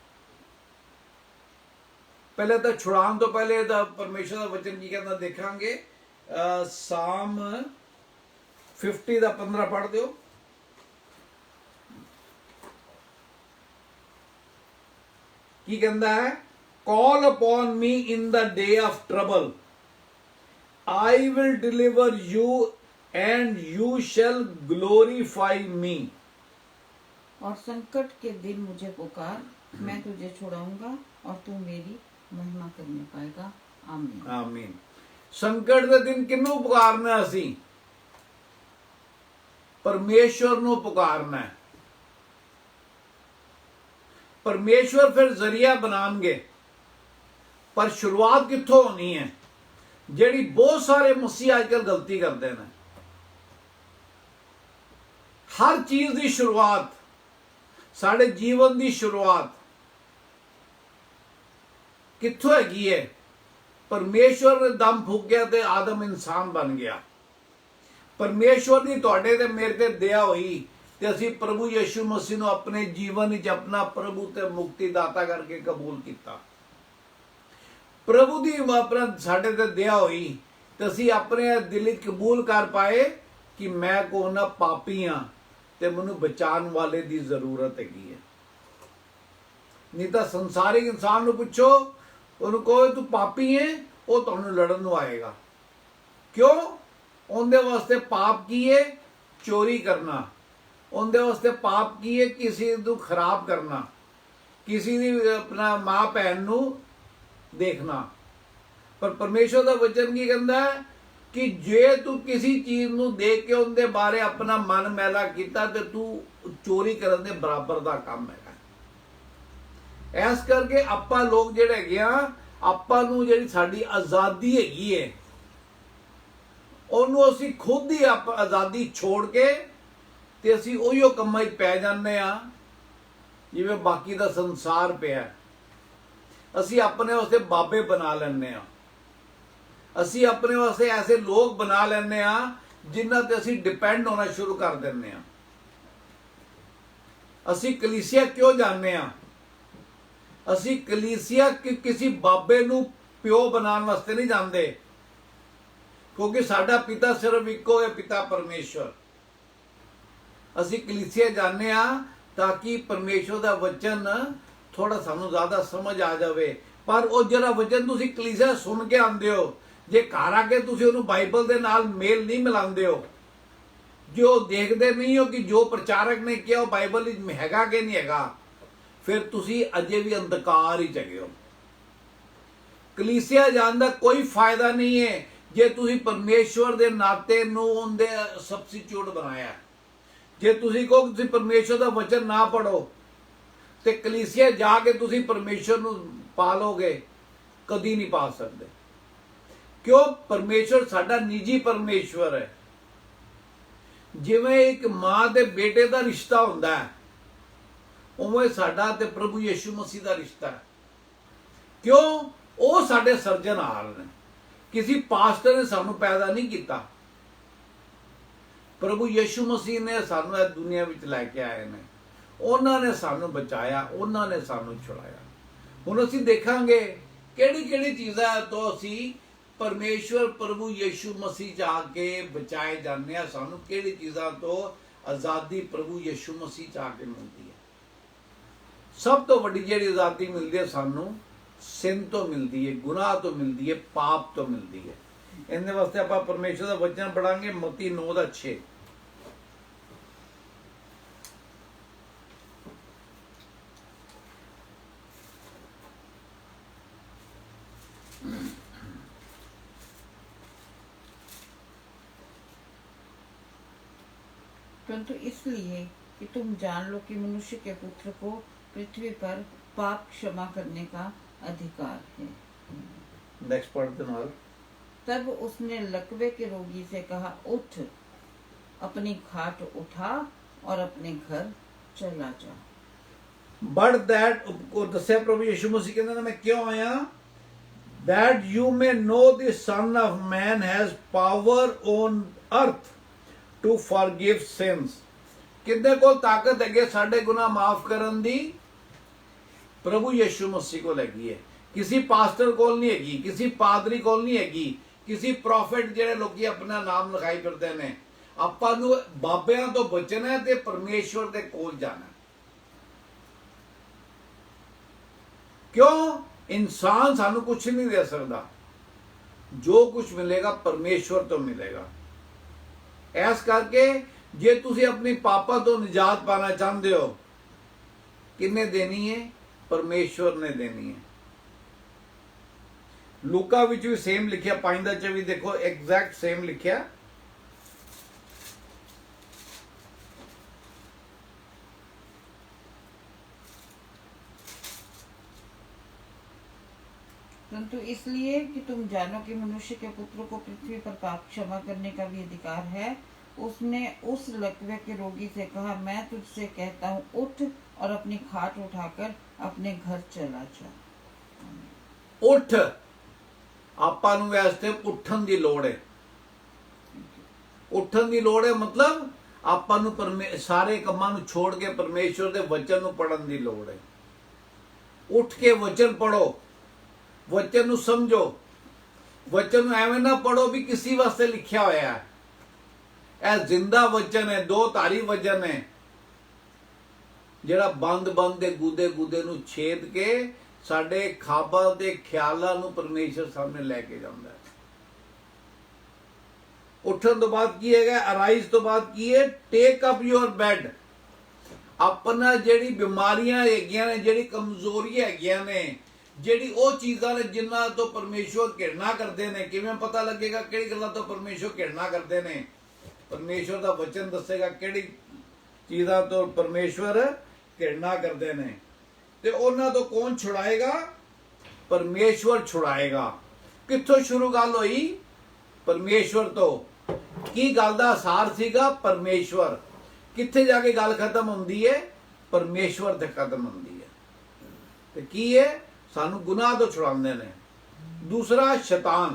ਪਹਿਲੇ ਤਾਂ ਛੁਡਾਉਣ ਤੋਂ ਪਹਿਲੇ ਦਾ ਪਰਮੇਸ਼ਵਰ ਦਾ ਵਚਨ ਕੀ ਕਹਿੰਦਾ ਦੇਖਾਂਗੇ। ਸਾਮ 50 ਦਾ 15 ਪੜ੍ਹ ਦਿਓ। ਕੀ ਕਹਿੰਦਾ ਹੈ? Call upon me in the day of trouble. I will deliver you and you shall glorify me. और संकट के दिन मुझे पुकार, मैं तुझे छुड़ाऊंगा और तू मेरी महिमा करने पाएगा। आमीन आमीन। संकट ਦੇ ਦਿਨ ਕਿਹਨੂੰ ਪੁਕਾਰਨਾ? ਅਸੀਂ ਪਰਮੇਸ਼ਵਰ ਨੂੰ ਪੁਕਾਰਨਾ ਹੈ। ਪਰਮੇਸ਼ਵਰ ਫਿਰ ਜ਼ਰੀਆ ਬਣਾਉਣਗੇ, ਪਰ ਸ਼ੁਰੂਆਤ ਕਿੱਥੋਂ ਹੋਣੀ ਹੈ? ਜਿਹੜੀ ਬਹੁਤ ਸਾਰੇ ਮਸੀਹ ਅੱਜ ਕੱਲ੍ਹ ਗਲਤੀ ਕਰਦੇ ਨੇ। ਹਰ ਚੀਜ਼ ਦੀ ਸ਼ੁਰੂਆਤ, ਸਾਡੇ ਜੀਵਨ ਦੀ ਸ਼ੁਰੂਆਤ ਕਿੱਥੋਂ ਹੈਗੀ ਹੈ? ਪਰਮੇਸ਼ਵਰ ਨੇ ਦਮ ਫੂਕਿਆ ਤੇ ਆਦਮ ਇਨਸਾਨ ਬਣ ਗਿਆ। ਪਰਮੇਸ਼ਵਰ ਦੀ ਤੁਹਾਡੇ ਤੇ ਮੇਰੇ ਤੇ ਦਇਆ ਹੋਈ ਤੇ ਅਸੀਂ ਪ੍ਰਭੂ ਯਿਸੂ ਮਸੀਹ ਨੂੰ ਆਪਣੇ ਜੀਵਨ ਵਿੱਚ ਆਪਣਾ ਪ੍ਰਭੂ ਤੇ ਮੁਕਤੀ ਦਾਤਾ ਕਰਕੇ ਕਬੂਲ ਕੀਤਾ। ਪ੍ਰਭੂ ਦੀ ਆਪਣਾ ਸਾਡੇ ਤੇ ਦਇਆ ਹੋਈ ਤੇ ਅਸੀਂ ਆਪਣੇ ਦਿਲ ਵਿੱਚ ਕਬੂਲ ਕਰ ਪਾਏ ਕਿ ਮੈਂ ਕੋਨਾ ਪਾਪੀ ਹਾਂ ਤੇ ਮੈਨੂੰ ਬਚਾਉਣ ਵਾਲੇ ਦੀ ਜ਼ਰੂਰਤ ਹੈਗੀ ਹੈ। ਨਹੀਂ ਤਾਂ ਸੰਸਾਰਿਕ ਇਨਸਾਨ ਨੂੰ ਪੁੱਛੋ, ਉਹਨੂੰ ਕਹੋ ਤੂੰ ਪਾਪੀ ਹੈ, ਉਹ ਤੁਹਾਨੂੰ ਲੜਨ ਨੂੰ ਆਏਗਾ। ਕਿਉਂ? ਉਹਦੇ ਵਾਸਤੇ ਪਾਪ ਕੀ ਹੈ? ਚੋਰੀ ਕਰਨਾ। ਉਹਦੇ ਵਾਸਤੇ ਪਾਪ ਕੀ ਹੈ? ਕਿਸੇ ਨੂੰ ਖਰਾਬ ਕਰਨਾ, ਕਿਸੇ ਦੀ ਆਪਣਾ ਮਾਂ ਭੈਣ ਨੂੰ ਦੇਖਣਾ। ਪਰ ਪਰਮੇਸ਼ਵਰ ਦਾ ਵਚਨ ਕੀ ਕਹਿੰਦਾ ਹੈ ਕਿ ਜੇ ਤੂੰ ਕਿਸੇ ਚੀਜ਼ ਨੂੰ ਦੇਖ ਕੇ ਉਹਦੇ ਬਾਰੇ ਆਪਣਾ ਮਨ ਮੈਲਾ ਕੀਤਾ ਤੇ ਤੂੰ ਚੋਰੀ ਕਰਨ ਦੇ ਬਰਾਬਰ ਦਾ ਕੰਮ ਹੈਗਾ। ਇਸ ਕਰਕੇ ਆਪਾਂ ਲੋਕ ਜਿਹੜੇ ਹੈਗੇ ਆ, ਆਪਾਂ ਨੂੰ ਜਿਹੜੀ ਸਾਡੀ ਆਜ਼ਾਦੀ ਹੈਗੀ ਹੈ ਉਹਨੂੰ ਅਸੀਂ ਖੁਦ ਹੀ ਆਜ਼ਾਦੀ ਛੋੜ ਕੇ ਤੇ ਅਸੀਂ ਉਹੀਓ ਕੰਮਾਂ 'ਚ ਪੈ ਜਾਂਦੇ ਆ ਜਿਵੇਂ ਬਾਕੀ ਦਾ ਸੰਸਾਰ ਪਿਆ। ਅਸੀਂ ਆਪਣੇ ਵਾਸਤੇ ਬਾਬੇ ਬਣਾ ਲੈਂਦੇ ਆ, ਅਸੀਂ ਆਪਣੇ ਵਾਸਤੇ ਐਸੇ ਲੋਕ ਬਣਾ ਲੈਂਦੇ ਆ ਜਿਨ੍ਹਾਂ ਤੇ ਅਸੀਂ ਡਿਪੈਂਡ ਹੋਣਾ ਸ਼ੁਰੂ ਕਰ ਦਿੰਦੇ ਆ। ਅਸੀਂ ਕਲੀਸਿਆ ਕਿਉਂ ਜਾਂਦੇ ਆ? ਅਸੀਂ ਕਲੀਸਿਆ ਕਿਸੇ ਬਾਬੇ ਨੂੰ ਪਿਓ ਬਣਾਉਣ ਵਾਸਤੇ ਨਹੀਂ ਜਾਂਦੇ, ਕਿਉਂਕਿ ਸਾਡਾ ਪਿਤਾ ਸਿਰਫ ਇੱਕੋ ਹੈ, ਪਿਤਾ ਪਰਮੇਸ਼ਵਰ। ਅਸੀਂ ਕਲੀਸਿਆ ਜਾਂਦੇ ਆ ਤਾਂ ਕਿ ਪਰਮੇਸ਼ਵਰ ਦਾ ਵਚਨ ਥੋੜਾ ਸਾਨੂੰ ਜ਼ਿਆਦਾ ਸਮਝ ਆ ਜਾਵੇ। ਪਰ ਉਹ ਜਿਹੜਾ ਵਚਨ ਤੁਸੀਂ ਕਲੀਸਿਆ ਸੁਣ ਕੇ ਆਉਂਦੇ ਹੋ, ਜੇ ਘਰ ਆ ਕੇ ਤੁਸੀਂ ਉਹਨੂੰ ਬਾਈਬਲ ਦੇ ਨਾਲ ਮੇਲ ਨਹੀਂ ਮਿਲਾਉਂਦੇ ਹੋ, ਜੋ ਦੇਖਦੇ ਨਹੀਂ ਹੋ ਕਿ ਜੋ ਪ੍ਰਚਾਰਕ ਨੇ ਕਿਹਾ ਉਹ ਬਾਈਬਲ ਵਿੱਚ ਹੈਗਾ ਕਿ ਨਹੀਂ ਹੈਗਾ, ਫਿਰ ਤੁਸੀਂ ਅਜੇ ਵੀ ਅੰਧਕਾਰ ਹੀ ਹੈਗੇ ਹੋ। ਕਲੀਸਿਆ ਜਾਣ ਦਾ ਕੋਈ ਫਾਇਦਾ ਨਹੀਂ ਹੈ ਜੇ ਤੁਸੀਂ ਪਰਮੇਸ਼ਵਰ ਦੇ ਨਾਤੇ ਨੂੰ ਉਹਦੇ ਸਬਸਟੀਟਿਊਟ ਬਣਾਇਆ। ਜੇ ਤੁਸੀਂ ਕਹੋ ਤੁਸੀਂ ਪਰਮੇਸ਼ਵਰ ਦਾ ਵਚਨ ਨਾ ਪੜੋ ਤੇ ਕਲੀਸਿਆ ਜਾ ਕੇ ਤੁਸੀਂ ਪਰਮੇਸ਼ਵਰ ਨੂੰ ਪਾ ਲੋਗੇ, ਕਦੀ ਨਹੀਂ ਪਾ ਸਕਦੇ। ਕਿਉਂ? ਪਰਮੇਸ਼ਵਰ ਸਾਡਾ ਨਿੱਜੀ ਪਰਮੇਸ਼ਵਰ ਹੈ। ਜਿਵੇਂ ਇੱਕ ਮਾਂ ਤੇ ਬੇਟੇ ਦਾ ਰਿਸ਼ਤਾ ਹੁੰਦਾ ਹੈ, ਉਵੇਂ ਸਾਡਾ ਤੇ ਪ੍ਰਭੂ ਯਿਸੂ ਮਸੀਹ ਦਾ ਰਿਸ਼ਤਾ ਹੈ। ਕਿਉਂ? ਉਹ ਸਾਡੇ ਸਿਰਜਣਹਾਰ ਨੇ। ਕਿਸੇ ਪਾਸਟਰ ਨੇ ਸਾਨੂੰ ਪੈਦਾ ਨਹੀਂ ਕੀਤਾ। ਪ੍ਰਭੂ ਯਿਸੂ ਮਸੀਹ ਨੇ ਸਾਨੂੰ ਇਸ ਦੁਨੀਆ ਵਿੱਚ ਲੈ ਕੇ ਆਏ ਨੇ। ਉਹਨਾਂ ਨੇ ਸਾਨੂੰ ਬਚਾਇਆ, ਉਹਨਾਂ ਨੇ ਸਾਨੂੰ ਛੁਡਾਇਆ। ਹੁਣ ਅਸੀਂ ਦੇਖਾਂਗੇ ਕਿਹੜੀ ਕਿਹੜੀ ਚੀਜ਼ਾਂ ਤੋਂ ਅਸੀਂ ਪਰਮੇਸ਼ਵਰ ਪ੍ਰਭੂ ਯਿਸੂ ਮਸੀਹ 'ਚ ਆ ਕੇ ਬਚਾਏ ਜਾਂਦੇ ਆ। ਸਾਨੂੰ ਕਿਹੜੀ ਚੀਜ਼ਾਂ ਤੋਂ ਆਜ਼ਾਦੀ ਪ੍ਰਭੂ ਯਿਸੂ ਮਸੀਹ 'ਚ ਆ ਕੇ ਮਿਲਦੀ ਹੈ? ਸਭ ਤੋਂ ਵੱਡੀ ਜਿਹੜੀ ਆਜ਼ਾਦੀ ਮਿਲਦੀ ਹੈ ਸਾਨੂੰ ਸਿਨ ਤੋਂ ਮਿਲਦੀ ਹੈ, ਗੁਨਾਹ ਤੋਂ ਮਿਲਦੀ ਹੈ, ਪਾਪ ਤੋਂ ਮਿਲਦੀ ਹੈ। ਇਹਦੇ ਵਾਸਤੇ ਆਪਾਂ ਪਰਮੇਸ਼ਵਰ ਦਾ ਵਚਨ ਪੜਾਂਗੇ, ਮਤੀ 9:6। परंतु इसलिए कि तुम जान लो कि मनुष्य के पुत्र को पृथ्वी पर पाप क्षमा करने का अधिकार है। नेक्स्ट पढ़ते हैं। तब उसने लकवे के रोगी से कहा, उठ, अपनी खाट उठा और अपने घर चला जा। बट दैट को दस्या प्रभु यीशु मसीह कहते हैं मैं क्यों आया? That you may know the Son of Man has power on earth to forgive sins। किदे को ताकत है साडे गुनाह माफ करन दी? प्रभु यीशु मसीह को लगी है। किसी पास्टर को नहीं हैगी, किसी पादरी को नहीं हैगी, किसी प्रॉफिट जेडे लोग अपना नाम लिखाई फिरते ने। आपां नूं बाबियां तो बचना है ते परमेश्वर दे कोल जाना। क्यों? इंसान सानू कुछ नहीं दे सकता, जो कुछ मिलेगा परमेश्वर तो मिलेगा। ऐस करके जे तुसी अपनी पापा तो निजात पाना चाहते हो, किन्ने देनी है? परमेश्वर ने देनी है। लूका विच भी सेम लिखिया, 5 भी देखो एग्जैक्ट सेम लिखिया। परंतु इसलिए कि तुम जानो कि मनुष्य के पुत्र को पृथ्वी पर पाप क्षमा करने का भी अधिकार है, उसने उस लकवे के रोगी से कहा, मैं तुझसे कहता हूँ, उठ और अपनी खाट उठाकर अपने घर चला जा। उठ, आपां नूं वास्ते उठन दी लोड़ है। उठन दी लोड़ है मतलब आपां नूं सारे कम्मां नूं छोड़ के परमेश्वर दे वचन नूं पढ़न दी लोड़ है। उठ के वचन पढ़ो, वचन नूं समझो। वचन नूं एवें ना पढ़ो भी किसी वास्ते लिखिया होया है। यह जिंदा वचन है, दो धारी वचन है, जिहड़ा बंद बंद दे गुदे गुदे नूं छेद के साडे खाबां ते ख्यालां नूं परमेश्वर सामने लैके जांदा है। उठन तो बाद की है? अराइज तो बाद की है? Take up your bed. अपना जिहड़ी बीमारियां हैगियां ने, जिहड़ी कमजोरियां हैगियां ने, जिहड़ी ਉਹ ਚੀਜ਼ਾਂ ਨੇ ਜਿਨ੍ਹਾਂ ਤੋਂ ਪਰਮੇਸ਼ਵਰ ਘਿਰਣਾ ਕਰਦੇ ਨੇ। ਕਿਵੇਂ ਪਤਾ ਲੱਗੇਗਾ ਕਿਹੜੀ ਗੱਲਾਂ ਤੋਂ ਪਰਮੇਸ਼ਵਰ ਘਿਰਣਾ ਕਰਦੇ ਨੇ? ਪਰਮੇਸ਼ਵਰ ਦਾ ਵਚਨ ਦੱਸੇਗਾ ਕਿਹੜੀ ਚੀਜ਼ਾਂ ਤੋਂ ਪਰਮੇਸ਼ਵਰ ਘਿਰਣਾ ਕਰਦੇ ਨੇ। ਤੇ ਉਹਨਾਂ ਤੋਂ ਕੌਣ ਛੁਡਾਏਗਾ? ਪਰਮੇਸ਼ਵਰ ਛੁਡਾਏਗਾ। ਕਿੱਥੋਂ ਸ਼ੁਰੂ ਗੱਲ ਹੋਈ? ਪਰਮੇਸ਼ਵਰ ਤੋਂ। ਕੀ ਗੱਲ ਦਾ ਸਾਰ ਸੀਗਾ? ਪਰਮੇਸ਼ਵਰ। ਕਿੱਥੇ ਜਾ ਕੇ ਗੱਲ ਖਤਮ ਹੁੰਦੀ ਹੈ? ਪਰਮੇਸ਼ਵਰ ਤੇ ਖਤਮ ਹੁੰਦੀ ਹੈ। ਤੇ ਕੀ ਹੈ? सानू गुनाह तो छुड़ाते ने। दूसरा शैतान।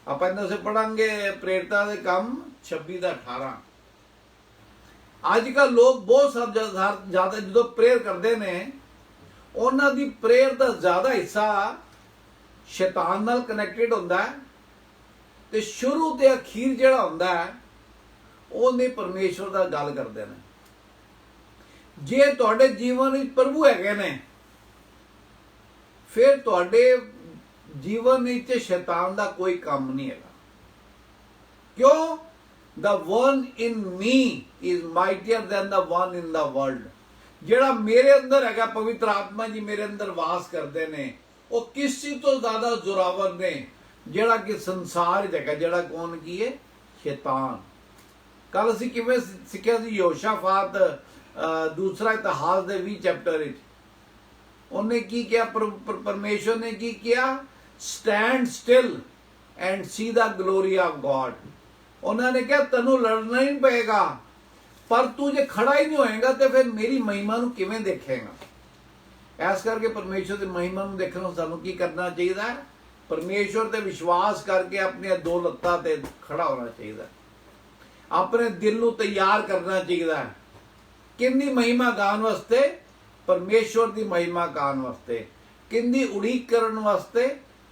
आप इन्हां से पढ़ांगे प्रेरितां दे काम 26:18। अजकल लोग बहुत सब ज्यादा जो प्रेयर करते ने, उन्हां दी प्रेयर दा ज्यादा हिस्सा शैतान नाल कनैक्टेड हुंदा है ते शुरू ते अखीर जिहड़ा हुंदा है ਉਹ ਨਹੀਂ परमेश्वर दा गल करते हैं। जे तुहाडे जीवन विच प्रभु हैगे ने, फिर तुहाडे जीवन विच शैतान दा कोई काम नहीं है। क्यों? The one in me is mightier than the one in the world. जिहड़ा मेरे अंदर हैगा, पवित्र आत्मा जी मेरे अंदर वास करते ने, वो किसी तो ज्यादा जोरावर ने जिहड़ा कि संसार विच हैगा। जिहड़ा कौन की है? शैतान। कल असीं किवें सिक्ख्या सी? यहोशाफात दूसरा इतिहास दे 20 चैप्टर विच उन्हें की किया? परमेश्वर ने की किया? Stand still and see the glory of God. उन्होंने कहा तेनू लड़ना ही पएगा, पर तू जे खड़ा ही नहीं होएगा तो फिर मेरी महिमा नू किवें देखेगा? ਇਸ ਕਰਕੇ ਪਰਮੇਸ਼ਵਰ ਦੀ ਮਹਿਮਾ ਨੂੰ ਦੇਖਣ ਨੂੰ ਸਾਨੂੰ ਕੀ ਕਰਨਾ ਚਾਹੀਦਾ ਹੈ? ਪਰਮੇਸ਼ਵਰ ਤੇ ਵਿਸ਼ਵਾਸ ਕਰਕੇ ਆਪਣੀਆਂ ਦੋ ਲੱਤਾਂ ਤੇ ਖੜਾ ਹੋਣਾ ਚਾਹੀਦਾ, ਆਪਣੇ ਦਿਲ ਨੂੰ ਤਿਆਰ ਕਰਨਾ ਚਾਹੀਦਾ ਹੈ। ਕਿੰਨੀ ਮਹਿਮਾ ਗਾਉਣ ਵਾਸਤੇ? ਪਰਮੇਸ਼ਵਰ ਦੀ ਮਹਿਮਾ ਗਾਉਣ ਵਾਸਤੇ। ਕਿੰਨੀ ਉਡੀਕ ਕਰਨ ਵਾਸਤੇ?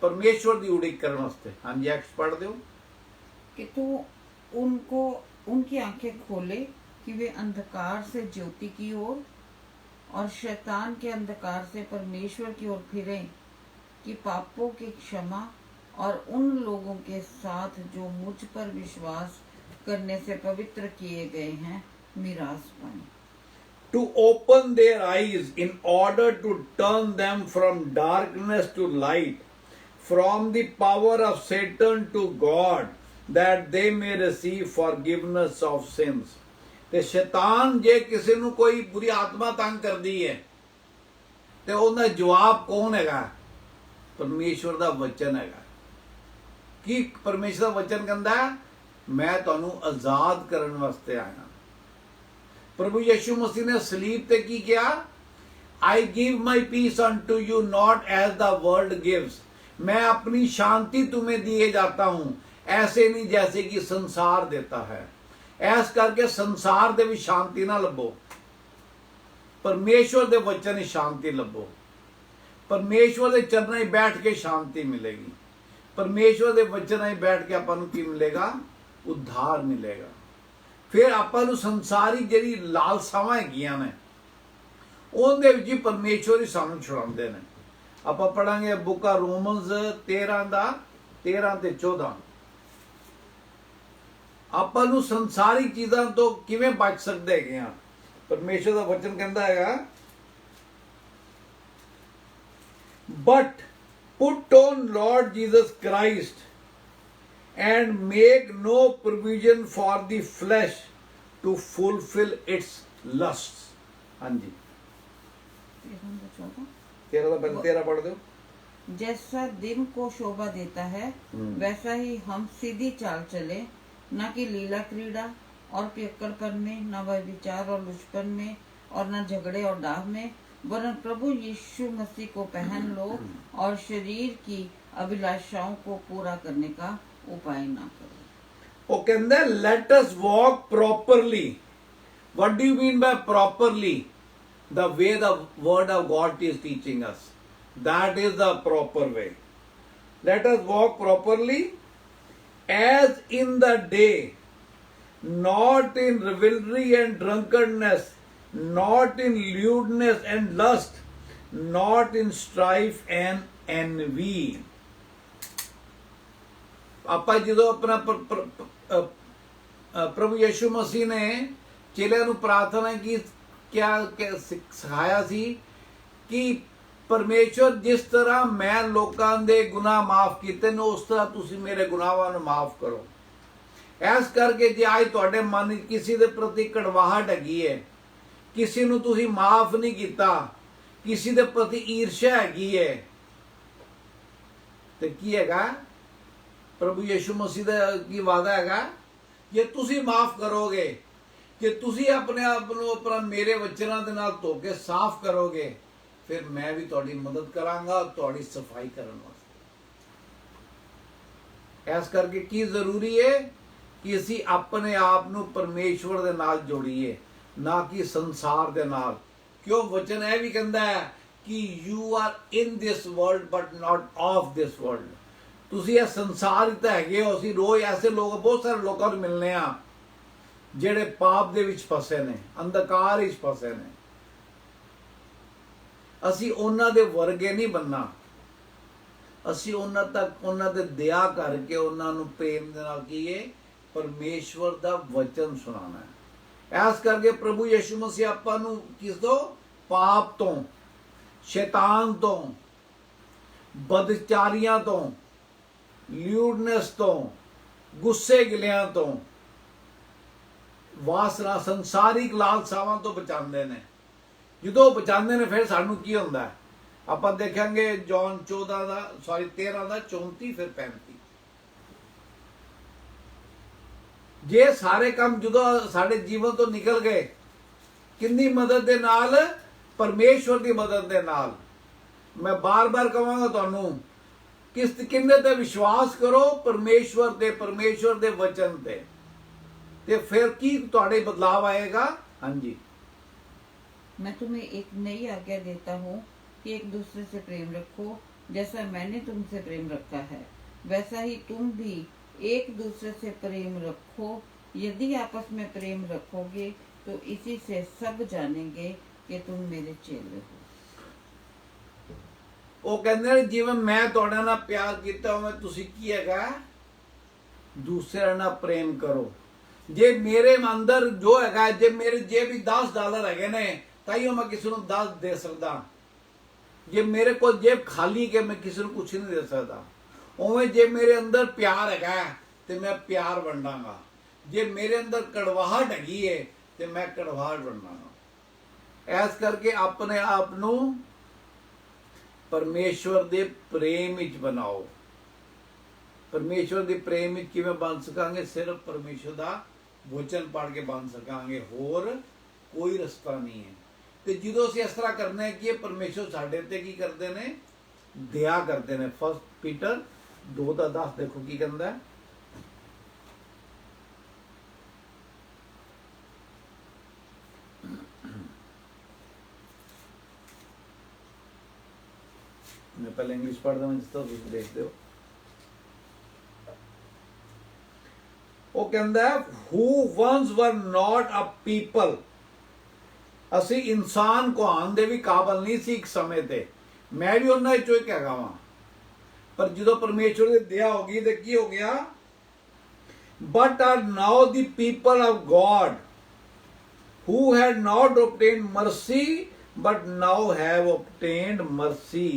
परमेश्वर की उड़ीक करने वास्ते। हाँ जी, एक्स पढ़ दो कि तू उनको उनकी आंखें खोले कि वे अंधकार से ज्योति की ओर और शैतान के अंधकार से परमेश्वर की ओर फिरें, कि पापों की क्षमा और उन लोगों के साथ जो मुझ पर विश्वास करने से पवित्र किए गए हैं मीरास पाएं। to open their eyes in order to turn them from darkness to light, from the power of Satan to God, that they may receive forgiveness of sins। ਤੇ ਸ਼ੈਤਾਨ ਜੇ ਕਿਸੇ ਨੂੰ ਕੋਈ ਬੁਰੀ ਆਤਮਾ ਤੰਗ ਕਰਦੀ ਹੈ ਤੇ ਉਹਦਾ ਜਵਾਬ ਕੌਣ ਹੈਗਾ? ਪਰਮੇਸ਼ਵਰ ਦਾ ਵਚਨ ਹੈਗਾ। ਕੀ ਪਰਮੇਸ਼ਵਰ ਦਾ ਵਚਨ ਕਹਿੰਦਾ? ਮੈਂ ਤੁਹਾਨੂੰ ਆਜ਼ਾਦ ਕਰਨ ਵਾਸਤੇ ਆਇਆ। प्रभु यीशु मसीह ने सलीब पे की किया? I give my peace unto you not as the world gives। मैं अपनी शांति तुम्हें दिए जाता हूं, ऐसे नहीं जैसे कि संसार देता है। ऐस करके संसार दे भी शांति ना लभो, परमेश्वर दे वचन ही शांति लभो। परमेश्वर दे चरणों ही बैठ के शांति मिलेगी। परमेश्वर दे वचन ही बैठ के अपन की मिलेगा? उद्धार मिलेगा। फिर ਆਪਾਂ ਨੂੰ ਸੰਸਾਰੀ ਜਿਹੜੀ ਲਾਲਸਾਵਾਂ ਹੈਗੀਆਂ ਨੇ ਉਹਦੇ ਵਿੱਚ ਹੀ ਪਰਮੇਸ਼ਵਰ ਹੀ ਸਾਨੂੰ ਛੁਡਾਉਂਦੇ ਨੇ। ਆਪਾਂ ਪੜਾਂਗੇ ਬੁੱਕ ਆ ਰੋਮਨਸ 13 ਦਾ 13 ਤੇ 14। ਆਪਾਂ ਨੂੰ ਸੰਸਾਰੀ ਚੀਜ਼ਾਂ ਤੋਂ ਕਿਵੇਂ ਬਚ ਸਕਦੇ ਹੈਗੇ ਆ? ਪਰਮੇਸ਼ਵਰ ਦਾ ਵਚਨ ਕਹਿੰਦਾ ਹੈਗਾ, but put on Lord Jesus Christ and make no provision for the flesh to fulfill its lusts। हाँ जी, 13 पढ़ दो। जैसा दिन को शोभा देता है वैसा ही हम सीधी चाल चले, न कि लीला क्रीड़ा और पियक्कड़पन में, न व्यभिचार और लुचपन में, और न झगड़े और डाह में, वरन प्रभु यीशु मसीह को पहन लो और शरीर की अभिलाषाओं को पूरा करने का उपाय ना करो। वो कहता है let us walk properly। What do you mean by properly? The way the word of God is teaching us, that is the proper way। Let us walk properly as in the day, not in revelry and drunkenness, not in lewdness and lust, not in strife and envy। ਆਪਾਂ ਜਦੋਂ ਆਪਣਾ ਪ੍ਰਭੂ ਯਿਸੂ ਮਸੀਹ ਨੇ ਚੇਲਿਆਂ ਨੂੰ ਪ੍ਰਾਰਥਨਾ ਕੀ ਕਿਆ ਸਿਖਾਇਆ ਸੀ ਕਿ ਪਰਮੇਸ਼ਵਰ ਜਿਸ ਤਰ੍ਹਾਂ ਮੈਂ ਲੋਕਾਂ ਦੇ ਗੁਨਾਹ ਮਾਫ ਕੀਤੇ ਨੇ ਉਸ ਤਰ੍ਹਾਂ ਤੁਸੀਂ ਮੇਰੇ ਗੁਨਾਹਾਂ ਨੂੰ ਮਾਫ ਕਰੋ। ਇਸ ਕਰਕੇ ਜੇ ਅੱਜ ਤੁਹਾਡੇ ਮਨ ਵਿੱਚ ਕਿਸੇ ਦੇ ਪ੍ਰਤੀ ਕੜਵਾਹਟ ਹੈਗੀ ਹੈ, ਕਿਸੇ ਨੂੰ ਤੁਸੀਂ ਮਾਫ ਨਹੀਂ ਕੀਤਾ, ਕਿਸੇ ਦੇ ਪ੍ਰਤੀ ਈਰਸ਼ਾ ਹੈਗੀ ਹੈ, ਤੇ ਕੀ ਹੈਗਾ? प्रभु यीशु मसीह की वादा है, जे तुसी माफ करोगे, जे तुसी अपने आप को अपना मेरे वचनों के नाल धो के साफ करोगे, फिर मैं भी तुहाडी मदद करांगा तुहाडी सफाई करने वास्ते। इस करके की जरूरी है कि असी अपने आप को परमेश्वर दे नाल जोड़िए, ना कि संसार दे नाल। क्यों? वचन यह भी कहता है कि you are in this world but not of this world. ਤੁਸੀਂ ਇਹ ਸੰਸਾਰ ਵਿੱਚ ਹੈਗੇ ਹੋ। ਅਸੀਂ ਰੋਜ਼ ਐਸੇ ਲੋਕ, ਬਹੁਤ ਸਾਰੇ ਲੋਕਾਂ ਨੂੰ ਮਿਲਨੇ ਆ ਜਿਹੜੇ ਪਾਪ ਦੇ ਵਿੱਚ ਫਸੇ ਨੇ, ਅੰਧਕਾਰ ਵਿੱਚ ਫਸੇ ਨੇ। ਅਸੀਂ ਉਹਨਾਂ ਦੇ ਵਰਗੇ ਨਹੀਂ ਬਣਨਾ। ਅਸੀਂ ਉਹਨਾਂ ਤੱਕ ਉਹਨਾਂ ਦੇ ਦਇਆ ਕਰਕੇ ਉਹਨਾਂ ਨੂੰ ਪ੍ਰੇਮ ਦੇ ਨਾਲ ਕੀਏ ਪਰਮੇਸ਼ਵਰ ਦਾ ਵਚਨ ਸੁਣਾਉਣਾ ਹੈ। ਇਸ ਕਰਕੇ ਪ੍ਰਭੂ ਯਿਸੂ ਮਸੀਹ ਆਪਾਂ ਨੂੰ ਕਿਸ ਤੋਂ? ਪਾਪ ਤੋਂ, ਸ਼ੈਤਾਨ ਤੋਂ, ਬਦਚਾਰੀਆਂ ਤੋਂ, ल्यूडनेस तो, गुस्से गिलियां तो, वासना संसारिक लालसावां तो बचाते ने। जो बचाते ने फिर सानू की होंदा है? आपां देखेंगे जॉन 13 का 34 फिर 35। जे सारे काम जो साडे जीवन तो निकल गए, किन्नी मदद दे नाल? ਪਰਮੇਸ਼ਵਰ ਦੀ ਮਦਦ ਦੇ ਨਾਲ। ਮੈਂ ਬਾਰ-ਬਾਰ ਕਹਾਂਗਾ ਤੁਹਾਨੂੰ, ਕਿੰਨੇ ਤੇ ਵਿਸ਼ਵਾਸ ਕਰੋ, ਪਰਮੇਸ਼ਵਰ ਦੇ ਵਚਨ ਤੇ ਫਿਰ ਕੀ ਤੁਹਾਡੇ ਬਦਲਾਵ ਆਏਗਾ। ਹਾਂਜੀ। मैं तुम्हें एक नई आज्ञा देता हूँ कि एक दूसरे से प्रेम रखो, जैसा मैंने तुमसे प्रेम रखा है वैसा ही तुम भी एक दूसरे से प्रेम रखो। यदि आपस में प्रेम रखोगे तो इसी से सब जानेंगे कि तुम मेरे चेले हो। ਉਹ ਕਹਿੰਦੇ ਨੇ ਜਿਵੇਂ ਮੈਂ ਤੁਹਾਡੇ ਨਾਲ ਪਿਆਰ ਕੀਤਾ ਉਵੇਂ ਤੁਸੀਂ ਕੀ ਹੈਗਾ, ਦੂਸਰਿਆਂ ਨਾਲ ਪ੍ਰੇਮ ਕਰੋ। ਜੇ ਮੇਰੇ ਅੰਦਰ ਜੋ ਹੈਗਾ, ਜੇ ਮੇਰੇ ਜੇਬ ਵਿੱਚ $10 ਹੈਗੇ ਨੇ ਤਾਈਓ ਮੈਂ ਕਿਸੇ ਨੂੰ 10 ਦੇ ਸਕਦਾ। ਜੇ ਮੇਰੇ ਕੋਲ ਜੇਬ ਖਾਲੀ ਕਿ ਮੈਂ ਕਿਸੇ ਨੂੰ ਕੁਝ ਨਹੀਂ ਦੇ ਸਕਦਾ, ਉਵੇਂ ਜੇ ਮੇਰੇ ਅੰਦਰ ਪਿਆਰ ਹੈਗਾ ਤੇ ਮੈਂ ਪਿਆਰ ਵੰਡਾਂਗਾ। ਜੇ ਮੇਰੇ ਅੰਦਰ ਕੜਵਾਹਟ ਹੈਗੀ ਹੈ ਤੇ ਮੈਂ ਕੜਵਾਹਟ ਵੰਡਾਂਗਾ। ਇਸ ਕਰਕੇ ਆਪਣੇ ਆਪ ਨੂੰ ਪਰਮੇਸ਼ਵਰ ਦੇ ਪ੍ਰੇਮ ਵਿੱਚ ਬਣਾਓ। ਪਰਮੇਸ਼ਵਰ ਦੇ ਪ੍ਰੇਮ ਵਿੱਚ ਕਿਵੇਂ ਬਣ ਸਕਾਂਗੇ? ਸਿਰਫ ਪਰਮੇਸ਼ਵਰ ਦਾ ਵਚਨ ਪੜ੍ਹ ਕੇ ਬਣ ਸਕਾਂਗੇ, ਹੋਰ ਕੋਈ ਰਸਤਾ ਨਹੀਂ ਹੈ। ਤੇ ਜਦੋਂ ਅਸੀਂ ਇਸ ਤਰ੍ਹਾਂ ਕਰਨਾ ਹੈ ਕਿ ਪਰਮੇਸ਼ਵਰ ਸਾਡੇ ਤੇ ਕੀ ਕਰਦੇ ਨੇ? ਦਇਆ ਕਰਦੇ ਨੇ। 1 ਪੀਟਰ 2:10 ਦੇਖੋ ਕੀ ਕਹਿੰਦਾ ਹੈ। मैं पहले इंग्लिश पढ़ता हूँ जिस तरह देखते हो। वो कहता है who once were not a people, ਅਸੀਂ ਇਨਸਾਨ ਕੋ ਆਉਣ ਦੇ ਵੀ ਕਾਬਲ ਨਹੀਂ ਸੀ ਇੱਕ ਸਮੇਂ ਤੇ। ਮੈਂ ਵੀ ਉਹਨਾਂ ਵਿੱਚੋਂ ਇੱਕ ਹੈਗਾ ਵਾਂ। ਪਰ ਜਦੋਂ ਪਰਮੇਸ਼ਵਰ ਦੀ ਦਇਆ ਹੋ ਗਈ ਤੇ ਕੀ ਹੋ ਗਿਆ? but are now the people of God who had not obtained mercy but now have obtained mercy।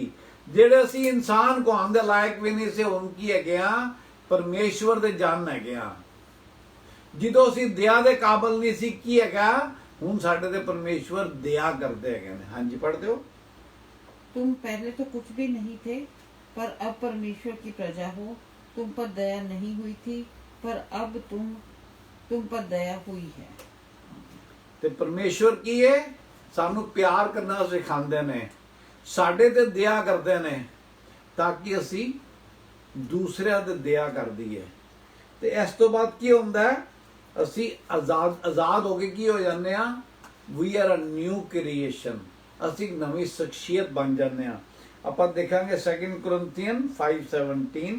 ਜਿਹੜੇ ਅਸੀਂ ਇਨਸਾਨ ਕੋ ਆਉਣ ਦੇ ਲਾਇਕ ਵੀ ਨਹੀਂ ਸੀ, ਹੁਣ ਕੀ ਹੈਗੇ ਆ? ਪਰਮੇਸ਼ਵਰ ਦੇ ਜਨ ਹੈਗੇ ਆ। ਜਦੋਂ ਅਸੀਂ ਦਇਆ ਦੇ ਕਾਬਲ ਨਹੀਂ ਸੀ, ਕੀ ਹੈਗਾ? ਹੁਣ ਸਾਡੇ ਤੇ ਪਰਮੇਸ਼ਵਰ ਦਇਆ ਕਰਦੇ ਹੈਗੇ ਨੇ। ਹਾਂਜੀ, ਪੜ੍ਹਦੇ ਹੋ। तुम पहले तो कुछ भी नहीं थे पर अब परमेश्वर की प्रजा हो। तुम पर दया नहीं हुई थी पर अब तुम पर दया हुई है। ਤੇ ਪਰਮੇਸ਼ਵਰ ਕੀ ਹੈ? ਸਾਨੂੰ ਪਿਆਰ ਕਰਨਾ ਸਿਖਾਉਂਦੇ ਨੇ, ਸਾਡੇ ਤੇ ਦਇਆ ਕਰਦੇ ਨੇ ਤਾਂ ਕਿ ਅਸੀਂ ਦੂਸਰਿਆਂ ਤੇ ਦਇਆ ਕਰ ਦਈਏ। ਤੇ ਇਸ ਤੋਂ ਬਾਅਦ ਕੀ ਹੁੰਦਾ ਹੈ? ਅਸੀਂ ਆਜ਼ਾਦ ਹੋ ਕੇ ਕੀ ਹੋ ਜਾਂਦੇ ਆ? We are a new creation. ਅਸੀਂ ਨਵੀਂ ਸ਼ਖਸੀਅਤ ਬਣ ਜਾਂਦੇ ਆ। ਆਪਾਂ ਦੇਖਾਂਗੇ 2 Corinthians 5:17।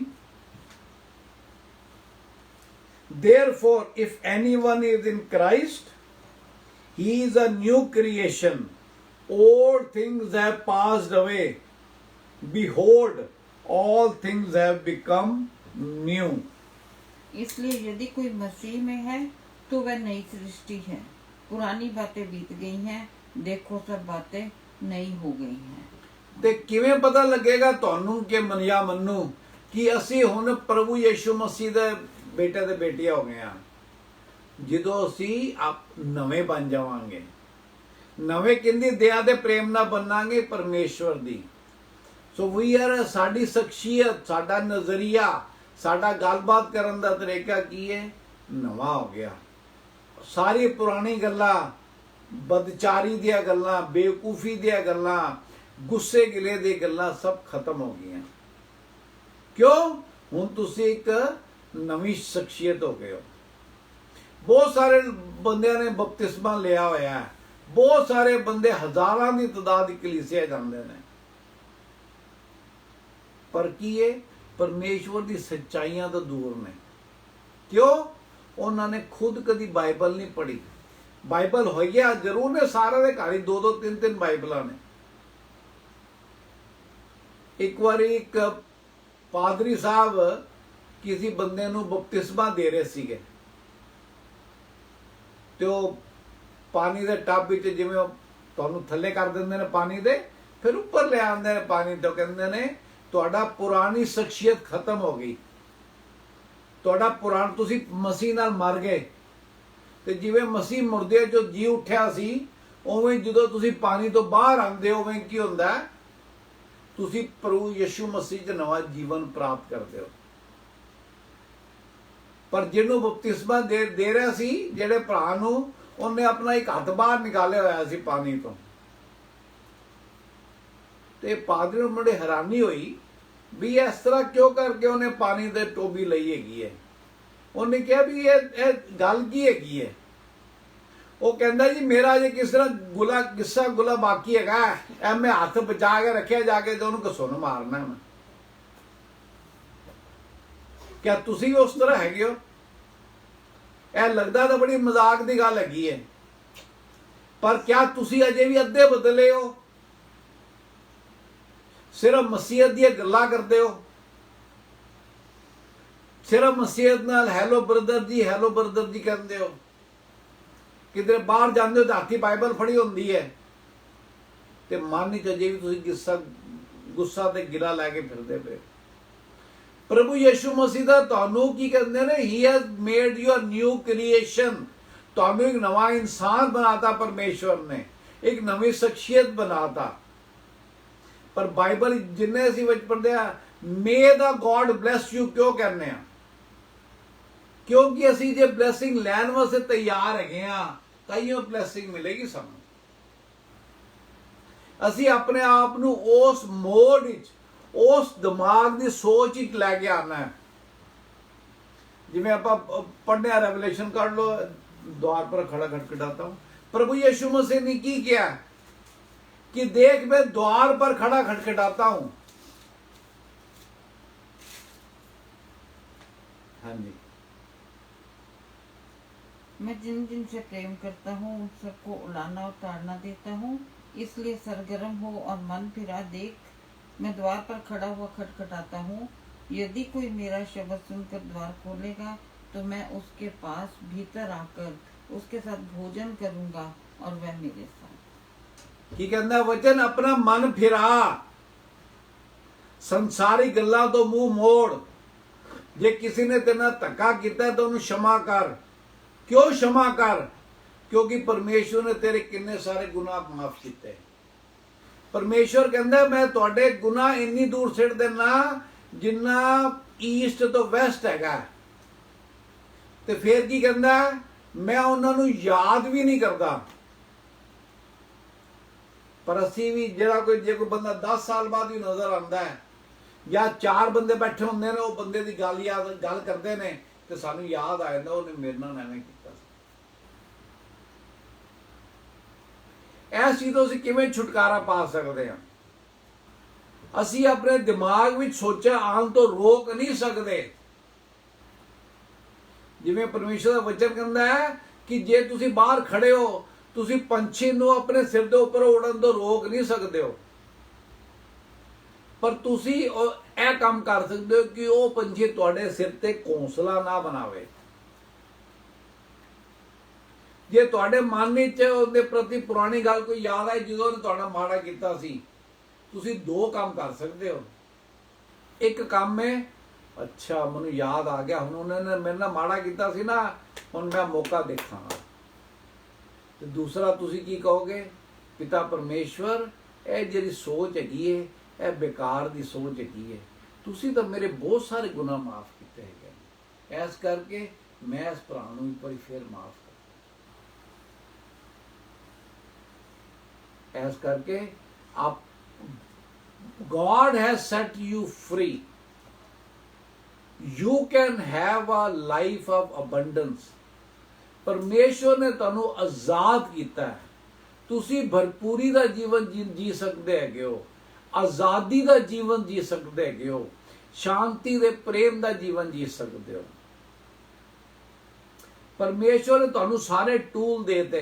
Therefore if anyone is in Christ, he is a new creation. All things have passed away. Behold, all things have become new. इसलिए यदि कोई मसीह में है तो वह नई सृष्टि है। पुरानी बातें बीत गई हैं, देखो सब बातें नई हो गई हैं। ਤੇ ਕਿਵੇਂ ਪਤਾ ਲੱਗੇਗਾ ਤੁਹਾਨੂੰ ਕਿ ਮਨਿਆ ਮੰਨੂ ਕਿ ਅਸੀਂ ਹੁਣ ਪ੍ਰਭੂ ਯਿਸੂ ਮਸੀਹ ਦੇ ਬੇਟੇ ਤੇ ਬੇਟੀਆਂ ਹੋ ਗਏ ਆ? ਜਦੋਂ ਅਸੀਂ ਨਵੇਂ ਬਣ ਜਾਵਾਂਗੇ। ਨਵੇਂ ਕਿੰਦੀ ਦਇਆ ਦੇ ਪ੍ਰੇਮ ਨਾਲ ਬਣਾਂਗੇ? ਪਰਮੇਸ਼ਵਰ ਦੀ। ਸੋ ਵੀ ਆਰ, ਸਾਡੀ ਸ਼ਖਸੀਅਤ, ਸਾਡਾ ਨਜ਼ਰੀਆ, ਸਾਡਾ ਗੱਲਬਾਤ ਕਰਨ ਦਾ ਤਰੀਕਾ ਕੀ ਹੈ? ਨਵਾਂ ਹੋ ਗਿਆ। ਸਾਰੀ ਪੁਰਾਣੀ ਗੱਲਾਂ, ਬਦਚਾਰੀ ਦੀਆਂ ਗੱਲਾਂ, ਬੇਵਕੂਫੀ ਦੀਆਂ ਗੱਲਾਂ, ਗੁੱਸੇ ਗਿਲੇ ਦੀਆਂ ਗੱਲਾਂ ਸਭ ਖਤਮ ਹੋ ਗਈਆਂ। ਕਿਉਂ? ਹੁਣ ਤੁਸੀਂ ਇੱਕ ਨਵੀਂ ਸ਼ਖਸੀਅਤ ਹੋ ਗਏ ਹੋ। ਬਹੁਤ ਸਾਰੇ ਬੰਦਿਆਂ ਨੇ ਬਪਤਿਸਮਾ ਲਿਆ ਹੋਇਆ ਹੈ। ਬਹੁਤ ਸਾਰੇ ਬੰਦੇ, ਹਜ਼ਾਰਾਂ ਦੀ ਤਾਦਾਦ ਦੀ ਕਲੀਸਿਆ ਜਾਂਦੇ ਨੇ। ਪਰ ਕੀ ਹੈ? ਪਰਮੇਸ਼ਵਰ ਦੀ ਸੱਚਾਈਆਂ ਤੋਂ ਦੂਰ ਨੇ। ਕਿਉਂ? ਉਹਨਾਂ ਨੇ ਖੁਦ ਕਦੀ ਬਾਈਬਲ ਨਹੀਂ ਪੜ੍ਹੀ। ਬਾਈਬਲ ਹੋਈਆ ਜ਼ਰੂਰ ਨੇ, ਸਾਰਿਆਂ ਦੇ ਘਰ ਹੀ 2-2 3-3 ਬਾਈਬਲਾਂ ਨੇ। ਇੱਕ ਵਾਰੀ ਇੱਕ ਪਾਦਰੀ ਸਾਹਿਬ ਕਿਸੇ ਬੰਦੇ ਨੂੰ ਬਪਤਿਸਮਾ ਦੇ ਰਹੇ ਸੀਗੇ ਤੇ ਉਹ ਪਾਣੀ ਦੇ ਟੱਬ ਵਿੱਚ ਜਿਵੇਂ ਉਹ ਤੁਹਾਨੂੰ ਥੱਲੇ ਕਰ ਦਿੰਦੇ ਨੇ ਪਾਣੀ ਦੇ, ਫਿਰ ਉੱਪਰ ਲੈ ਆਉਂਦੇ ਨੇ ਪਾਣੀ ਤੋਂ। ਕਹਿੰਦੇ ਨੇ ਤੁਹਾਡਾ ਪੁਰਾਣੀ ਸ਼ਖਸੀਅਤ ਖਤਮ ਹੋ ਗਈ। ਤੁਹਾਡਾ ਤੁਸੀਂ ਮਸੀਹ ਨਾਲ ਮਰ ਗਏ। ਤੇ ਜਿਵੇਂ ਮਸੀਹ ਮੁਰਦਿਆਂ ਚੋਂ ਜੀ ਉੱਠਿਆ ਸੀ, ਉਵੇਂ ਜਦੋਂ ਤੁਸੀਂ ਪਾਣੀ ਤੋਂ ਬਾਹਰ ਆਉਂਦੇ ਹੋ, ਉਵੇਂ ਕੀ ਹੁੰਦਾ? ਤੁਸੀਂ ਪ੍ਰਭੂ ਯਿਸੂ ਮਸੀਹ 'ਚ ਨਵਾਂ ਜੀਵਨ ਪ੍ਰਾਪਤ ਕਰਦੇ ਹੋ। ਪਰ ਜਿਹਨੂੰ ਬਪਤਿਸਮਾ ਦੇ ਰਿਹਾ ਸੀ, ਜਿਹੜੇ ਭਰਾ ਨੂੰ, ਉਹਨੇ ਆਪਣਾ ਇੱਕ ਹੱਥ ਬਾਹਰ ਨਿਕਾਲਿਆ ਹੋਇਆ ਸੀ ਪਾਣੀ ਤੋਂ। ਤੇ ਪਾਦਰੀ ਨੂੰ ਬੜੀ ਹੈਰਾਨੀ ਹੋਈ ਵੀ ਇਸ ਤਰ੍ਹਾਂ ਕਿਉਂ ਕਰਕੇ ਉਹਨੇ ਪਾਣੀ ਦੇ ਟੋਬੀ ਲਈ ਹੈਗੀ ਹੈ। ਉਹਨੇ ਕਿਹਾ ਵੀ ਇਹ ਗੱਲ ਕੀ ਹੈਗੀ ਹੈ। ਉਹ ਕਹਿੰਦਾ ਜੀ ਮੇਰਾ ਜੇ ਕਿਸ ਤਰ੍ਹਾਂ ਗੁੱਲਾ ਬਾਕੀ ਹੈਗਾ, ਇਹ ਮੈਂ ਹੱਥ ਬਚਾ ਕੇ ਰੱਖਿਆ, ਜਾ ਕੇ ਤੇ ਉਹਨੂੰ ਘਸੁੰਨ ਮਾਰਨਾ ਮੈਂ। ਕਿਆ ਤੁਸੀਂ ਵੀ ਉਸ ਤਰ੍ਹਾਂ ਹੈਗੇ ਹੋ? ਇਹ ਲੱਗਦਾ ਤਾਂ ਬੜੀ ਮਜ਼ਾਕ ਦੀ ਗੱਲ ਹੈਗੀ ਹੈ, ਪਰ ਕਿਆ ਤੁਸੀਂ ਅਜੇ ਵੀ ਅੱਧੇ ਬਦਲੇ ਹੋ? ਸਿਰਫ ਮਸੀਹਤ ਦੀਆਂ ਗੱਲਾਂ ਕਰਦੇ ਹੋ, ਸਿਰਫ ਮਸੀਹਤ ਨਾਲ ਹੈਲੋ ਬ੍ਰਦਰ ਜੀ ਕਹਿੰਦੇ ਹੋ। ਕਿਧਰੇ ਬਾਹਰ ਜਾਂਦੇ ਹੋ ਤਾਂ ਹੱਥੀ ਬਾਈਬਲ ਫੜੀ ਹੁੰਦੀ ਹੈ, ਤੇ ਮਨ ਵਿੱਚ ਅਜੇ ਵੀ ਤੁਸੀਂ ਗੁੱਸਾ ਤੇ ਗਿਲਾ ਲੈ ਕੇ ਫਿਰਦੇ ਪਏ। ਪ੍ਰਭੂ ਯਿਸੂ ਮਸੀਹ ਦਾ ਤੁਹਾਨੂੰ ਕੀ ਕਹਿੰਦੇ ਨੇ? He has made you a new creation. ਤੁਹਾਨੂੰ ਇੱਕ ਨਵਾਂ ਇਨਸਾਨ ਬਣਾਤਾ ਪਰਮੇਸ਼ਵਰ ਨੇ, ਇੱਕ ਨਵੀਂ ਸ਼ਖਸੀਅਤ ਬਣਾਤਾ। ਪਰ ਬਾਈਬਲ ਜਿੰਨੇ ਅਸੀਂ ਵਿੱਚ ਪੜ੍ਹਦੇ ਆ, ਮੇ ਦਾ ਗॉड ਬਲੈਸ ਯੂ ਕਿਉਂ ਕਹਿੰਦੇ ਆ? ਕਿਉਂਕਿ ਅਸੀਂ ਜੇ ਬਲੈਸਿੰਗ ਲੈਣ ਵਾਸਤੇ ਤਿਆਰ ਹੈਗੇ ਆ, ਤਾਂ ਹੀ ਉਹ ਬਲੈਸਿੰਗ ਮਿਲੇਗੀ ਸਾਨੂੰ। ਅਸੀਂ ਆਪਣੇ ਆਪ ਨੂੰ ਉਸ ਮੋਡ ਵਿੱਚ, ਉਸ ਦਿਮਾਗ ਦੀ ਸੋਚ ਵਿੱਚ ਲੈ ਕੇ ਆਣਾ ਹੈ। ਜਿਵੇਂ ਆਪਾਂ पढ़ने रेवलेशन कर लो, द्वार पर खड़ा खटखटाता हूं। प्रभु यीशु मसीह ने की किया कि देख मैं द्वार पर खड़ा खटखटाता हूं। हाँ जी, मैं जिन जिन से प्रेम करता हूँ उन सबको उड़ाना और ताड़ना देता हूँ, इसलिए सरगर्म हो और मन फिरा देख, मैं द्वार पर खड़ा हुआ खटखटाता हूँ। यदि कोई मेरा शब्द सुनकर द्वार खोलेगा तो मैं उसके पास भीतर आकर उसके साथ भोजन करूंगा और वह मेरे साथ। की कहता वचन, अपना मन फिरा, संसारी गल्लां तो मुंह मोड़। जे किसी ने तेरे नाल धक्का किया तो उन्हें क्षमा कर। क्यों क्षमा कर? क्योंकि परमेश्वर ने तेरे किन्ने सारे गुनाह माफ किए। परमेश्वर कहता मैं तुहाडे गुनाह इन्नी दूर सिट देना जिन्ना ईस्ट तो वैसट हैगा। ते फिर की कहता, मैं उन्होंने याद भी नहीं करता। पर असी भी जो कोई बंदा 10 साल बाद भी नजर आता है, या 4 बंदे बैठे होंगे ने, वो बंदे की गल करते हैं तो सानू याद आ जाता उन्हें मेरे नाल एवें कीता। इस चीज़ तो असीं किवें छुटकारा पा सकते हैं? असीं अपने दिमाग में सोचा आन तो रोक नहीं सकते। जिवें परमेश्वर का वचन कहता है कि जे तुसीं बाहर खड़े हो, तुसीं पंछी नूं अपने सिर दे उपर उड़न तो रोक नहीं सकते हो, पर तुसीं यह काम कर सकते हो कि वह पंछी तुहाडे सिर ते घोंसला ना बनावे। जे तुहाडे मन विच उहदे प्रति पुरानी गल कोई याद आए जदों उहने तुहाडा माड़ा कीता सी, तुसीं 2 काम कर सकते हो। एक काम है, अच्छा मैनूं याद आ गया, हुण उन्होंने मेरे नाल माड़ा कीता सी ना, हुण मैं मौका देखांगा। ते दूसरा तुसीं की कहोगे, पिता परमेश्वर यह जिहड़ी सोच हैगी है यह बेकार दी सोच हैगी है, तुसीं तां मेरे बहुत सारे गुनाह माफ कीते हैगे, इस करके मैं इस भरा नूं एक बारी फिर माफ कर। इस करके आप God has set you free. You can have a life of abundance. परमेश्वर ने तुहानू आजाद किया है, तुसी भरपूरी का जीवन जी सकते हैगे हो, आजादी का जीवन जी सकते हैगे हो, शांति दे प्रेम का जीवन जी सकते हो। परमेश्वर ने तुहानू सारे टूल देते।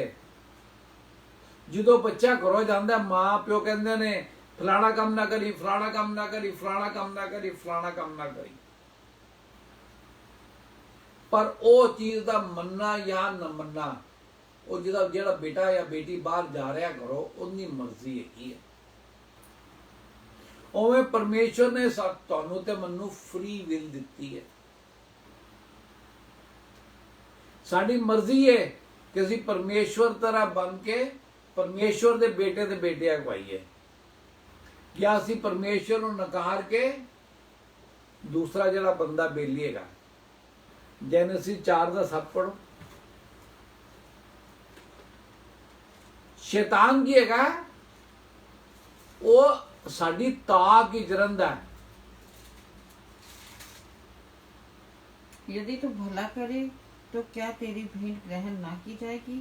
जो बच्चा घरों जाता, माँ प्यो कहते ने फलाना काम ना करी, फलाना काम ना करी, फलाना काम ना करी, फलाना काम ना करी, पर वो चीज का मनना या न मनना, वो जो बेटा या बेटी बाहर जा रहा घरों, उनकी मर्जी है। उवें परमेश्वर ने तुहानू ते मैनू फ्री विल दिती है। साडी मर्जी है कि असीं परमेश्वर तरह बन के परमेश्वर दे बेटे अगवाईए, या असीं परमेश्वर नूं नकार के दूसरा जिहड़ा बंदा बेलीएगा। जेनेसिस 4:7 पढ़ो। शैतान की हैगा, वो ਸਾਡੀ ਤਾਕ ਹੀ ਜਰੰਦਾ ਹੈ। यदि तू भला करे तो क्या तेरी भेंट ग्रहण ना की जाएगी,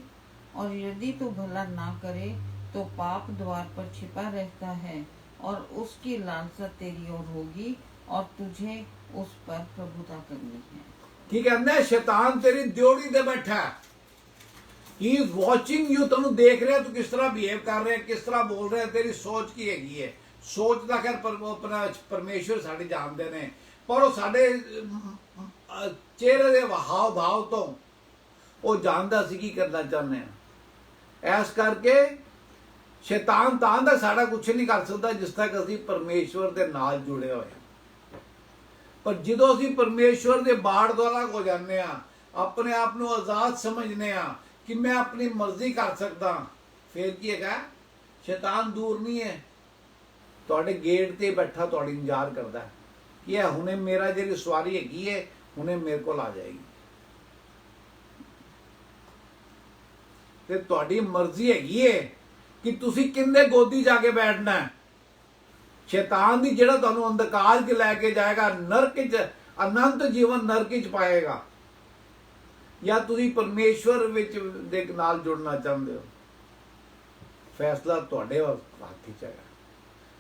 और यदि तू भला ना करे तो पाप द्वार पर छिपा रहता है और उसकी लालसा तेरी ओर होगी और तुझे उस पर प्रभुता करनी है। ਕੀ ਕਹਿੰਦਾ ਹੈ? ਸ਼ੈਤਾਨ ਤੇਰੀ ਦਿਉੜੀ ਤੇ ਬੈਠਾ ਹੈ। ਹੀ ਇਜ਼ ਵਾਚਿੰਗ ਯੂ, ਤੈਨੂੰ ਦੇਖ ਰਿਹਾ ਤੂੰ ਕਿਸ ਤਰ੍ਹਾਂ ਬਿਹੇਵ ਕਰ ਰਿਹਾ, ਕਿਸ ਤਰ੍ਹਾਂ ਬੋਲ ਰਿਹਾ, ਤੇਰੀ ਸੋਚ ਕੀ ਹੈਗੀ ਹੈ। ਸੋਚ ਦਾ ਖੈਰ ਆਪਣਾ ਪਰਮੇਸ਼ਵਰ ਸਾਡੇ ਜਾਣਦੇ ਨੇ, ਪਰ ਉਹ ਸਾਡੇ ਚਿਹਰੇ ਦੇ ਹਾਵ ਭਾਵ ਤੋਂ ਉਹ ਜਾਣਦਾ ਸੀ ਕੀ ਕਰਨਾ ਚਾਹੁੰਦੇ ਆ। ਇਸ ਕਰਕੇ ਸ਼ੈਤਾਨ ਤਾਂ ਦਾ ਸਾਡਾ ਕੁਝ ਨਹੀਂ ਕਰ ਸਕਦਾ ਜਿਸ ਤੱਕ ਅਸੀਂ ਪਰਮੇਸ਼ਵਰ ਦੇ ਨਾਲ ਜੁੜੇ ਹੋਏ ਹਾਂ। ਪਰ ਜਦੋਂ ਅਸੀਂ ਪਰਮੇਸ਼ਵਰ ਦੇ ਬਾੜ ਦੁਆਰਾ ਹੋ ਜਾਂਦੇ ਆ, ਆਪਣੇ ਆਪ ਨੂੰ ਆਜ਼ਾਦ ਸਮਝਦੇ ਆ ਕਿ ਮੈਂ ਆਪਣੀ ਮਰਜ਼ੀ ਕਰ ਸਕਦਾ, ਫਿਰ ਕੀ ਹੈਗਾ? ਸ਼ੈਤਾਨ ਦੂਰ ਨਹੀਂ ਹੈ, ਤੁਹਾਡੇ ਗੇਟ ਤੇ ਬੈਠਾ ਤੁਹਾਡੀ ਇੰਤਜ਼ਾਰ ਕਰਦਾ ਹੈ ਕਿ ਇਹ ਹੁਣੇ ਮੇਰਾ ਜਿਹੜੀ ਸਵਾਰੀ ਹੈਗੀ ਹੈ ਹੁਣੇ ਮੇਰੇ ਕੋਲ ਆ ਜਾਏਗੀ। ਤੇ ਤੁਹਾਡੀ ਮਰਜ਼ੀ ਹੈਗੀ ਹੈ ਕਿ ਤੁਸੀਂ ਕਿੰਨੇ ਗੋਦੀ ਜਾ ਕੇ ਬੈਠਣਾ ਹੈ। ਸ਼ੈਤਾਨ ਦੀ ਜਿਹੜਾ ਤੁਹਾਨੂੰ ਅੰਧਕਾਰ 'ਚ ਲੈ ਕੇ ਜਾਏਗਾ, ਨਰਕ 'ਚ, ਅਨੰਤ ਜੀਵਨ ਨਰਕ 'ਚ ਪਾਏਗਾ, ਜਾਂ ਤੁਸੀਂ ਪਰਮੇਸ਼ਵਰ ਵਿੱਚ ਦੇ ਨਾਲ ਜੁੜਨਾ ਚਾਹੁੰਦੇ ਹੋ। ਫੈਸਲਾ ਤੁਹਾਡੇ ਹੱਥ 'ਚ ਹੈਗਾ।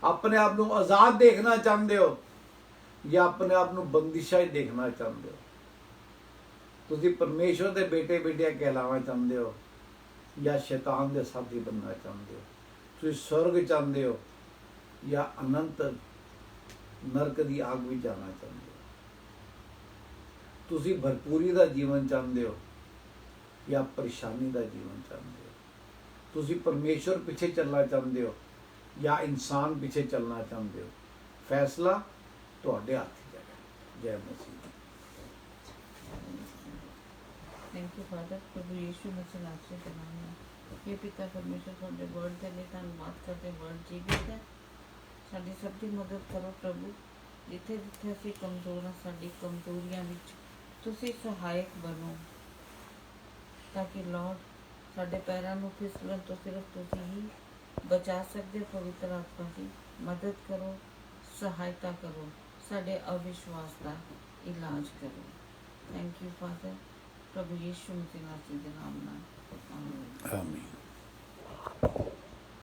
ਆਪਣੇ ਆਪ ਨੂੰ ਆਜ਼ਾਦ ਦੇਖਣਾ ਚਾਹੁੰਦੇ ਹੋ ਜਾਂ ਆਪਣੇ ਆਪ ਨੂੰ ਬੰਦਿਸ਼ਾਂ 'ਚ ਦੇਖਣਾ ਚਾਹੁੰਦੇ ਹੋ। ਤੁਸੀਂ ਪਰਮੇਸ਼ਵਰ ਦੇ ਬੇਟੇ ਬੇਟੀਆਂ ਕਹਿਲਾਉਣਾ ਚਾਹੁੰਦੇ ਹੋ ਜਾਂ ਸ਼ੈਤਾਨ ਦੇ ਸਾਥੀ ਬਣਨਾ ਚਾਹੁੰਦੇ ਹੋ। ਤੁਸੀਂ ਸਵਰਗ ਚਾਹੁੰਦੇ ਹੋ ਜਾਂ ਅਨੰਤ ਨਰਕ ਦੀ ਆਗ ਵਿੱਚ ਜਾਣਾ ਚਾਹੁੰਦੇ ਹੋ। ਤੁਸੀਂ ਭਰਪੂਰੀ ਦਾ ਜੀਵਨ ਚਾਹੁੰਦੇ ਹੋ ਜਾਂ ਪਰੇਸ਼ਾਨੀ ਦਾ ਜੀਵਨ ਚਾਹੁੰਦੇ ਹੋ। ਤੁਸੀਂ ਪਰਮੇਸ਼ਵਰ ਪਿੱਛੇ ਚੱਲਣਾ ਚਾਹੁੰਦੇ ਹੋ ਜਾਂ ਇਨਸਾਨ ਪਿੱਛੇ ਚੱਲਣਾ ਚਾਹੁੰਦੇ ਹੋ। ਫੈਸਲਾ ਤੁਹਾਡੇ ਹੱਥ 'ਚ ਹੈਗਾ। ਜੈ ਮਸੀਹ। थैंक यू फादर, प्रभु यीशु मसीह नासरी के नाम में ये पिता परमेश्वर ਤੁਹਾਡੇ ਵਰਡ ਦੇ ਲਈ ਧੰਨਵਾਦ ਕਰਦੇ। ਵਰਡ ਜੀਵਿਤ ਹੈ, ਸਾਡੀ ਸਭ ਦੀ ਮਦਦ ਕਰੋ ਪ੍ਰਭੂ। ਜਿੱਥੇ ਜਿੱਥੇ ਅਸੀਂ ਕਮਜ਼ੋਰ ਹਾਂ, ਸਾਡੀ ਕਮਜ਼ੋਰੀਆਂ ਵਿੱਚ ਤੁਸੀਂ ਸਹਾਇਕ ਬਣੋ, ਤਾਂ ਕਿ ਲੌਰਡ ਸਾਡੇ ਪੈਰਾਂ ਨੂੰ ਫਿਸਲਣ ਤੋਂ ਸਿਰਫ ਤੁਸੀਂ ਹੀ ਬਚਾ ਸਕਦੇ ਹੋ। ਪਵਿੱਤਰ ਆਤਮਾ ਦੀ ਮਦਦ ਕਰੋ, ਸਹਾਇਤਾ ਕਰੋ, ਸਾਡੇ ਅਵਿਸ਼ਵਾਸ ਦਾ ਇਲਾਜ ਕਰੋ। ਥੈਂਕ ਯੂ ਫਾਦਰ, प्रभु यीशु मसीह के नाम में आमीन। आमीन।